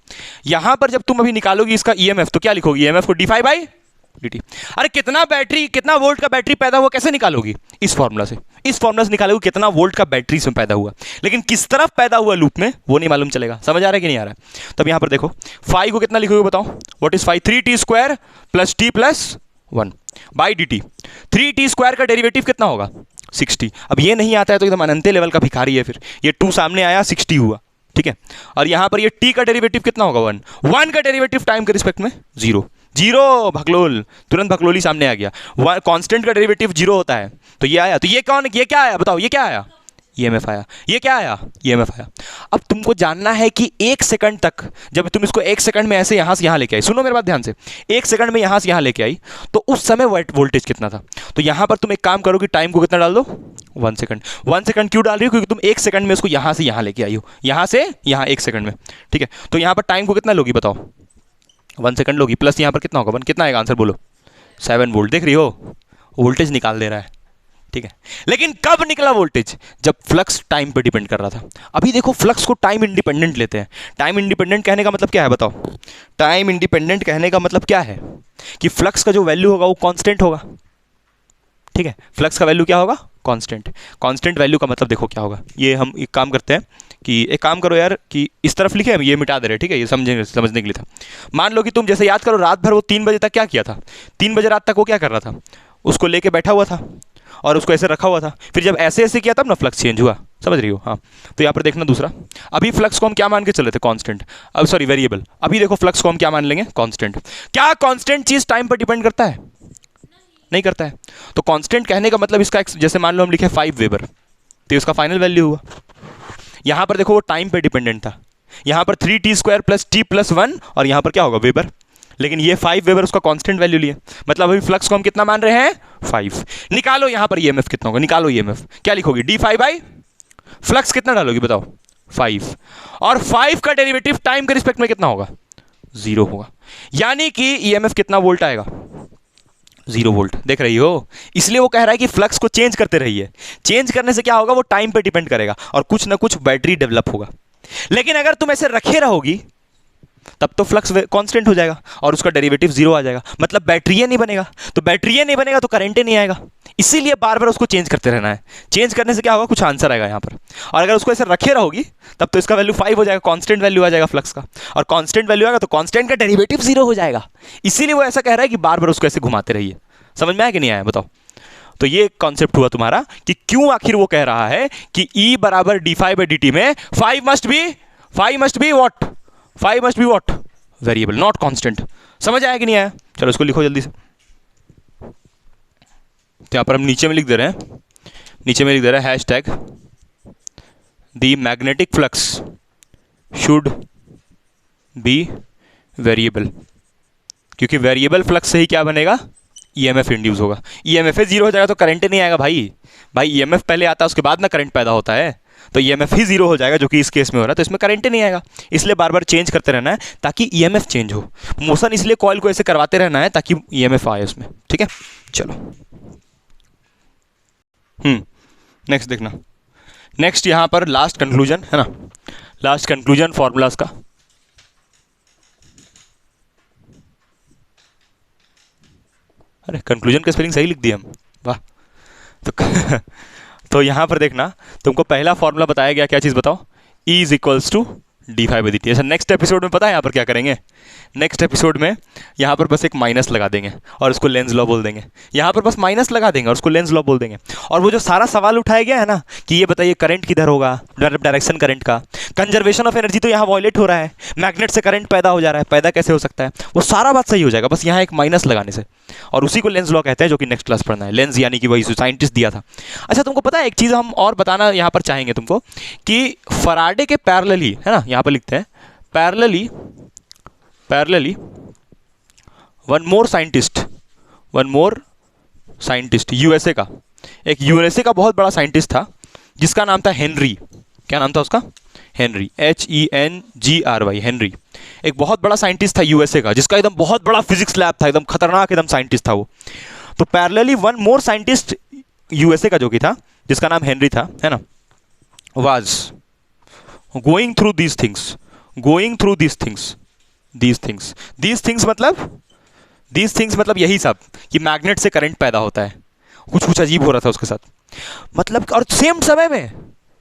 A: यहां पर जब तुम अभी निकालोगी इसका ईएमएफ, तो क्या लिखोगी? ईएमएफ को d∅/dt। अरे कितना बैटरी, कितना वोल्ट का बैटरी पैदा हुआ, कैसे निकालोगी? इस फॉर्मूला से, इस फॉर्मूला से निकालोगी कितना वोल्ट का बैटरी से पैदा हुआ। लेकिन किस तरफ पैदा हुआ लूप में, वो नहीं मालूम चलेगा। समझ आ रहा है कि नहीं आ रहा है? तब यहां पर देखो फाई को कितना लिखोगे बताओ? What is phi? 3t² plus t plus 1 by dt। 3t² का डेरिवेटिव कितना होगा? 60। अब ये नहीं आता है तो एकदम अनंत लेवल का भिखारी है। फिर ये 2 सामने आया, 60 हुआ। ठीक है, और यहां पर ये t का डेरिवेटिव कितना होगा? 1 का डेरिवेटिव टाइम के रिस्पेक्ट में 0। भगलोल, तुरंत भगलोली सामने आ गया। कांस्टेंट का डेरिवेटिव 0 होता है, तो ये आया। तो ये कौन, ये क्या आया बताओ? ये क्या आया? ईएमएफ आया। ये क्या आया? ईएमएफ आया। अब तुमको जानना है कि 1 सेकंड तक, जब तुम इसको 1 सेकंड में ऐसे यहां से यहां लेके आई, सुनो मेरी बात ध्यान से, 1 सेकंड में यहां से यहां लेके आई, तो उस समय वोल्टेज कितना था? तो यहां पर तुम एक काम करो कि टाइम को कितना डाल दो? 1 सेकंड। 1 सेकंड क्यों डाल रही हो? क्योंकि तुम 1 सेकंड में इसको यहां से यहां लेके आई हो, यहां से यहां 1 सेकंड में। ठीक है, तो यहां पर टाइम को कितना लोगी बताओ? 1 सेकंड लोगी, प्लस यहां पर कितना होगा? 1 कितना आएगा आंसर बोलो? 7 वोल्ट। देख रही हो, वोल्टेज निकाल दे रहा है। ठीक है, लेकिन कब निकला वोल्टेज? जब फ्लक्स टाइम पे डिपेंड कर रहा था। अभी देखो फ्लक्स को टाइम इंडिपेंडेंट लेते हैं। टाइम इंडिपेंडेंट कहने का मतलब क्या है बताओ? टाइम इंडिपेंडेंट कहने का मतलब क्या है? कि फ्लक्स का जो वैल्यू होगा वो कांस्टेंट होगा। ठीक है, फ्लक्स का वैल्यू क्या होगा? कांस्टेंट। कांस्टेंट वैल्यू का मतलब देखो क्या होगा, ये हम एक काम करते हैं कि एक काम करो यार कि इस तरफ लिखे हम, ये मिटा दे रहे हैं। ठीक है, ये समझने के लिए था। मान लो कि तुम जैसे याद करो, रात भर वो 3 बजे तक क्या किया था? 3 बजे रात तक वो क्या कर रहा था? उसको लेके बैठा हुआ था और उसको ऐसे रखा हुआ था। फिर जब ऐसे ऐसे किया तब ना फ्लक्स चेंज हुआ। समझ रही हो? हाँ, तो यहाँ पर देखना दूसरा, अभी फ्लक्स को हम क्या मान के चले थे? कांस्टेंट। अब सॉरी वेरिएबल। अभी देखो फ्लक्स को हम क्या मान लेंगे? कांस्टेंट। क्या कांस्टेंट चीज टाइम पर डिपेंड करता है? नहीं करता है। तो कांस्टेंट कहने का मतलब इसका जैसे मान लो हम लिखे 5 वेबर, तो इसका फाइनल वैल्यू हुआ। यहां पर देखो वो टाइम पे डिपेंडेंट था, यहां पर 3t² प्लस t प्लस 1, और यहां पर क्या होगा? वेबर। लेकिन ये 5 वेबर उसका कांस्टेंट वैल्यू लिए, मतलब अभी फ्लक्स को हम कितना मान रहे हैं? 5। निकालो यहां पर ईएमएफ कितना होगा? निकालो ईएमएफ, क्या लिखोगी? d∅/ फ्लक्स कितना डालोगी बताओ? 5। और 5 का डेरिवेटिव टाइम के रिस्पेक्ट में कितना होगा? 0 होगा। यानी कि ईएमएफ कितना वोल्ट आएगा? 0 वोल्ट। देख रही हो? इसलिए वो कह रहा है कि फ्लक्स को चेंज करते रहिए। चेंज करने से क्या होगा? वो टाइम पे डिपेंड करेगा और कुछ ना कुछ बैटरी डेवलप होगा। लेकिन अगर तुम ऐसे रखे रहोगी तब तो फ्लक्स कांस्टेंट हो जाएगा और उसका डेरिवेटिव 0 आ जाएगा, मतलब बैटरी नहीं बनेगा। तो बैटरी नहीं बनेगा तो करंट नहीं आएगा। इसीलिए बार बार उसको चेंज करते रहना है। चेंज करने से क्या होगा? कुछ आंसर आएगा यहाँ पर। और अगर उसको ऐसे रखे रहोगी तब तो इसका वैल्यू 5 हो जाएगा, कांस्टेंट वैल्यू आ जाएगा फ्लक्स का, और कांस्टेंट वैल्यू आएगा तो कांस्टेंट का डेरिवेटिव 0 हो जाएगा। इसीलिए वो ऐसा कह रहा है कि बार बार उसको ऐसे घुमाते रहिए। समझ में आया कि नहीं आया बताओ? तो ये कॉन्सेप्ट हुआ तुम्हारा कि क्यों आखिर वो कह रहा है कि E बराबर d∅/dt में 5 must be what? Variable, not constant. समझ आया कि नहीं आया? चलो इसको लिखो जल्दी से। तो यहां पर हम नीचे में लिख दे रहे हैं, hashtag the magnetic flux should be variable, क्योंकि वेरिएबल फ्लक्स से ही क्या बनेगा? ईएमएफ इंड्यूस होगा। ईएमएफ 0 हो जाएगा तो करंट नहीं आएगा भाई। ईएमएफ पहले आता है, उसके बाद ना करंट पैदा होता है। तो ईएमएफ ही जीरो हो जाएगा, जो कि इस केस में हो रहा है, तो इसमें करंट ही नहीं आएगा। इसलिए बार बार चेंज करते रहना है ताकि ईएमएफ चेंज हो। मोशन इसलिए कॉइल को ऐसे करवाते रहना है ताकि ईएमएफ आए उसमें। ठीक है, चलो नेक्स्ट देखना। नेक्स्ट यहाँ पर लास्ट कंक्लूजन है ना, लास्ट कंक्लूजन फॉर्मूलाज का। अरे कंक्लूजन का स्पेलिंग सही लिख दिया हम, वाह। तो तो यहाँ पर देखना, तुमको पहला फॉर्मूला बताया गया, क्या चीज़ बताओ, E is equals to d/dt। अच्छा नेक्स्ट एपिसोड में पता है यहाँ पर क्या करेंगे, नेक्स्ट एपिसोड में यहाँ पर बस एक माइनस लगा देंगे और उसको लेंस लॉ बोल देंगे। यहाँ पर बस माइनस लगा देंगे और उसको लेंस लॉ बोल देंगे। और वो जो सारा सवाल उठाया गया है ना कि ये बताइए करंट किधर होगा, डायरेक्शन करंट का, कंजर्वेशन ऑफ एनर्जी तो यहाँ वॉयलेट हो रहा है, मैग्नेट से करंट पैदा हो जा रहा है, पैदा कैसे हो सकता है, वो सारा बात सही हो जाएगा बस यहाँ एक माइनस लगाने से। और उसी को लेंस लॉ कहते हैं, जो कि नेक्स्ट क्लास पढ़ना है। लेंस यानी कि वही साइंटिस्ट दिया था। अच्छा तुमको पता है एक चीज़ हम और बताना यहाँ पर चाहेंगे तुमको कि फराडे के पैरेलली है ना, यहाँ पर लिखते हैं parallelly one more scientist USA का, एक यूएसए का बहुत बड़ा साइंटिस्ट था जिसका नाम था हेनरी। क्या नाम था उसका, हेनरी, HENGRY, हेनरी। एक बहुत बड़ा साइंटिस्ट था यूएसए का, जिसका एकदम बहुत बड़ा फिजिक्स लैब था, एकदम खतरनाक एकदम साइंटिस्ट था वो। तो parallelly one more scientist USA का जो कि था, जिसका नाम हेनरी था, है ना, was going through these things मतलब यही सब कि मैग्नेट से करंट पैदा होता है। कुछ अजीब हो रहा था उसके साथ, मतलब। और सेम समय में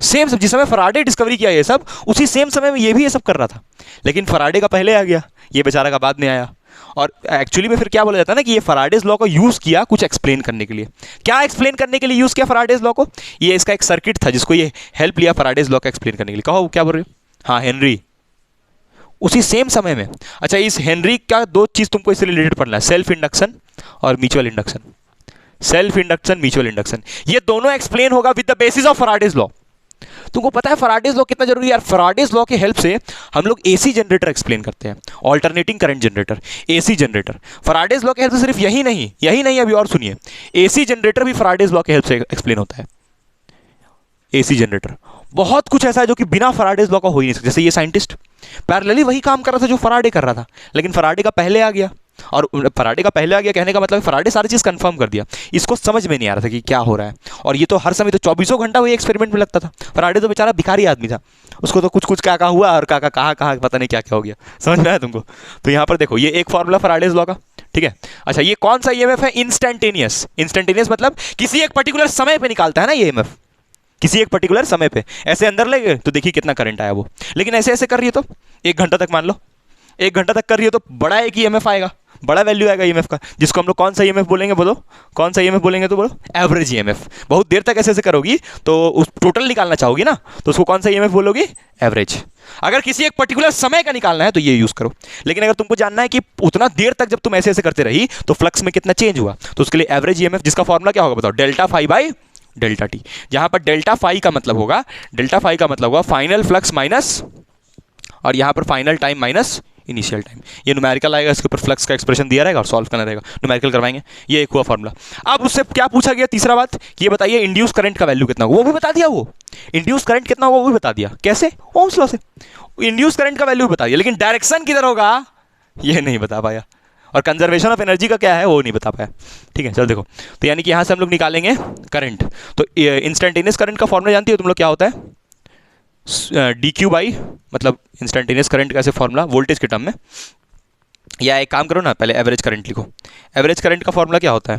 A: जिस समय फराडे डिस्कवरी किया ये सब, उसी सेम समय में ये भी ये सब कर रहा था। लेकिन फराडे का पहले आ गया, ये बेचारा का बाद में आया। और एक्चुअली में फिर क्या बोला जाता है ना कि ये फराडेज लॉ को यूज़ किया कुछ एक्सप्लेन करने के लिए। क्या एक्सप्लेन करने के लिए यूज़ किया फराडेज लॉ को, ये इसका एक सर्किट था जिसको ये हेल्प लिया फराडेज लॉ का एक्सप्लेन करने के लिए। कहो क्या बोल रहे हो, हाँ हेनरी, उसी सेम समय में। अच्छा इस हेनरी का दो चीज़ तुमको इससे रिलेटेड पढ़ना है, सेल्फ इंडक्शन और mutual induction. Self induction, mutual induction, ये दोनों एक्सप्लेन होगा with the basis of Faraday's law. तुमको पता है फराडेज लॉ कितना जरूरी है यार। फराडेज लॉ की हेल्प से हम लोग एसी जनरेटर एक्सप्लेन करते हैं, alternating current generator, AC generator. Faraday's law की हेल्प से सिर्फ यही नहीं, अभी और सुनिए, एसी जनरेटर भी फराडेज लॉ की हेल्प से एक्सप्लेन होता है। एसी जनरेटर बहुत कुछ ऐसा है जो कि बिना फराडेज लॉ का हो ही नहीं सकता। जैसे ये साइंटिस्ट पैरेलली वही काम कर रहा था जो फराडे कर रहा था, लेकिन फराडे का पहले आ गया। और फराडे का पहले आ गया कहने का मतलब फराडे सारी चीज़ कंफर्म कर दिया। इसको समझ में नहीं आ रहा था कि क्या हो रहा है। और ये तो हर समय तो 24 घंटा वही एक्सपेरिमेंट में लगता था। फराडे तो बेचारा भिखारी आदमी था, उसको तो कुछ क्या हुआ और कहाँ पता नहीं क्या हो गया। समझ में आया तुमको। तो यहाँ पर देखो ये एक फॉर्मूला फराडेज लॉ का, ठीक है। अच्छा ये कौन सा ईएमएफ है, इंस्टेंटेनियस। इंस्टेंटेनियस मतलब किसी एक पर्टिकुलर समय पर निकालता है ना ये ईएमएफ, किसी एक पर्टिकुलर समय पे। ऐसे अंदर ले गए तो देखिए कितना करंट आया वो, लेकिन ऐसे कर रही है तो 1 घंटा तक, मान लो 1 घंटा तक कर रही है तो बड़ा एक ईएमएफ आएगा, बड़ा वैल्यू आएगा ईएमएफ का, जिसको हम लोग कौन सा ईएमएफ बोलेंगे, बोलो कौन सा ईएमएफ बोलेंगे, तो बोलो एवरेज ईएमएफ। बहुत देर तक ऐसे करोगी तो उस टोटल निकालना चाहोगी ना, तो उसको कौन सा ईएमएफ बोलोगी, एवरेज। अगर किसी एक पर्टिकुलर समय का निकालना है तो ये यूज करो। लेकिन अगर तुमको जानना है कि उतना देर तक जब तुम ऐसे करते रही तो फ्लक्स में कितना चेंज हुआ, तो उसके लिए एवरेज ईएमएफ, जिसका फॉर्मूला क्या होगा बताओ, delta phi by delta t. जहां पर डेल्टा फाई का मतलब होगा फाइनल फ्लक्स माइनस, और यहां पर final time minus initial time. ये न्यूमेरिकल आएगा, इसके ऊपर फ्लक्स का एक्सप्रेशन दिया रहेगा और सॉल्व करना रहेगा, न्यूमेरिकल करवाएंगे। ये एक हुआ फॉर्मूला। अब उससे क्या पूछा गया, तीसरा बात, ये बताइए इंड्यूस करंट का वैल्यू कितना होगा, वो भी बता दिया। वो इंड्यूस करंट कितना होगा वो भी बता दिया। कैसे, ओम्स लॉ से इंड्यूस करंट का वैल्यू बता दिया, लेकिन डायरेक्शन किधर होगा ये नहीं बता पाया, और कंजर्वेशन ऑफ एनर्जी का क्या है वो नहीं बता पाया। ठीक है, चलो देखो, तो यानी कि यहाँ से हम लोग निकालेंगे करंट। तो इंस्टेंटेनियस करंट का फॉर्मूला जानती हो तुम लोग, क्या होता है, DQ बाई, मतलब इंस्टेंटेनियस करंट का ऐसे फॉर्मूला वोल्टेज के टर्म में। या एक काम करो ना, पहले एवरेज करंट लिखो। एवरेज करंट का फॉर्मूला क्या होता है,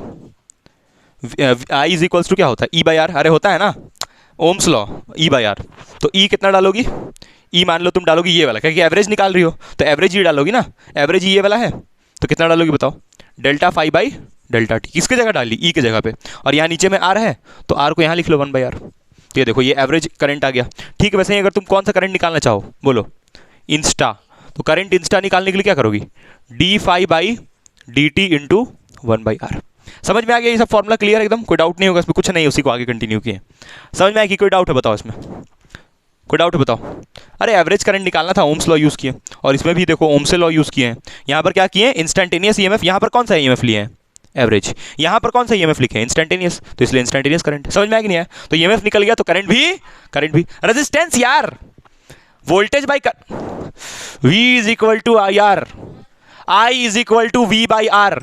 A: I इज इक्वल्स टू क्या होता है, E/R। अरे होता है ना ओम्स लॉ, E/R। तो E कितना डालोगी, E मान लो तुम डालोगी ये वाला, क्योंकि एवरेज निकाल रही हो तो एवरेज E डालोगी ना, एवरेज E ये वाला है, तो कितना डालोगी बताओ, delta phi by delta t. किसके जगह डाली, E के जगह पे, और यहाँ नीचे में R है तो R को यहाँ लिख लो 1/R। तो ये देखो ये एवरेज करंट आ गया। ठीक है, वैसे ही अगर तुम कौन सा करंट निकालना चाहो बोलो, इंस्टा, तो करंट इंस्टा निकालने के लिए क्या करोगी, d phi by d t into 1/R। समझ में आ गया ये सब फॉर्मूला, क्लियर एकदम, कोई डाउट नहीं होगा इसमें, कुछ नहीं, उसी को आगे कंटिन्यू किए। समझ में आया कि कोई डाउट है बताओ इसमें, कोई डाउट है बताओ। अरे एवरेज करंट निकालना था, ओम्स लॉ यूज़ किए, और इसमें भी देखो ओम्स लॉ यूज़ किए हैं। यहाँ पर क्या किए, इंस्टेंटेनियस ईएमएफ, यहाँ पर कौन सा ईएमएफ लिए हैं, एवरेज। यहां पर कौन सा ईएमएफ लिखे हैं? इंस्टेंटेनियस, तो इसलिए इंस्टेंटेनियस करंट। समझ में आ कि नहीं आया? तो ईएमएफ निकल गया तो करंट भी। रेजिस्टेंस यार, voltage by V is equal to IR, I is equal to V by R।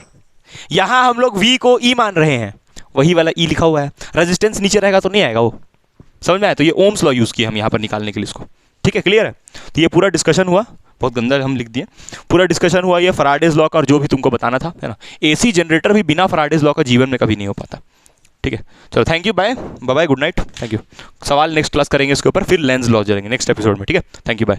A: यहां हम लोग V को E मान रहे हैं, वही वाला E लिखा हुआ है। रेजिस्टेंस नीचे रहेगा तो नहीं आएगा वो। समझ में आया? तो ये ओम्स लॉ यूज किया हम यहां पर निकालने के लिए इसको। ठीक है, क्लियर है? तो ये पूरा डिस्कशन हुआ, बहुत गंदा हम लिख दिए। पूरा डिस्कशन हुआ ये फैराडेज लॉ का, और जो भी तुमको बताना था, है ना। एसी जनरेटर भी बिना फैराडेज लॉ का जीवन में कभी नहीं हो पाता। ठीक है, चलो thank you, bye bye, good night, thank you. सवाल नेक्स्ट क्लास करेंगे इसके ऊपर, फिर लेंस लॉ करेंगे नेक्स्ट एपिसोड में। ठीक है, थैंक यू, बाय।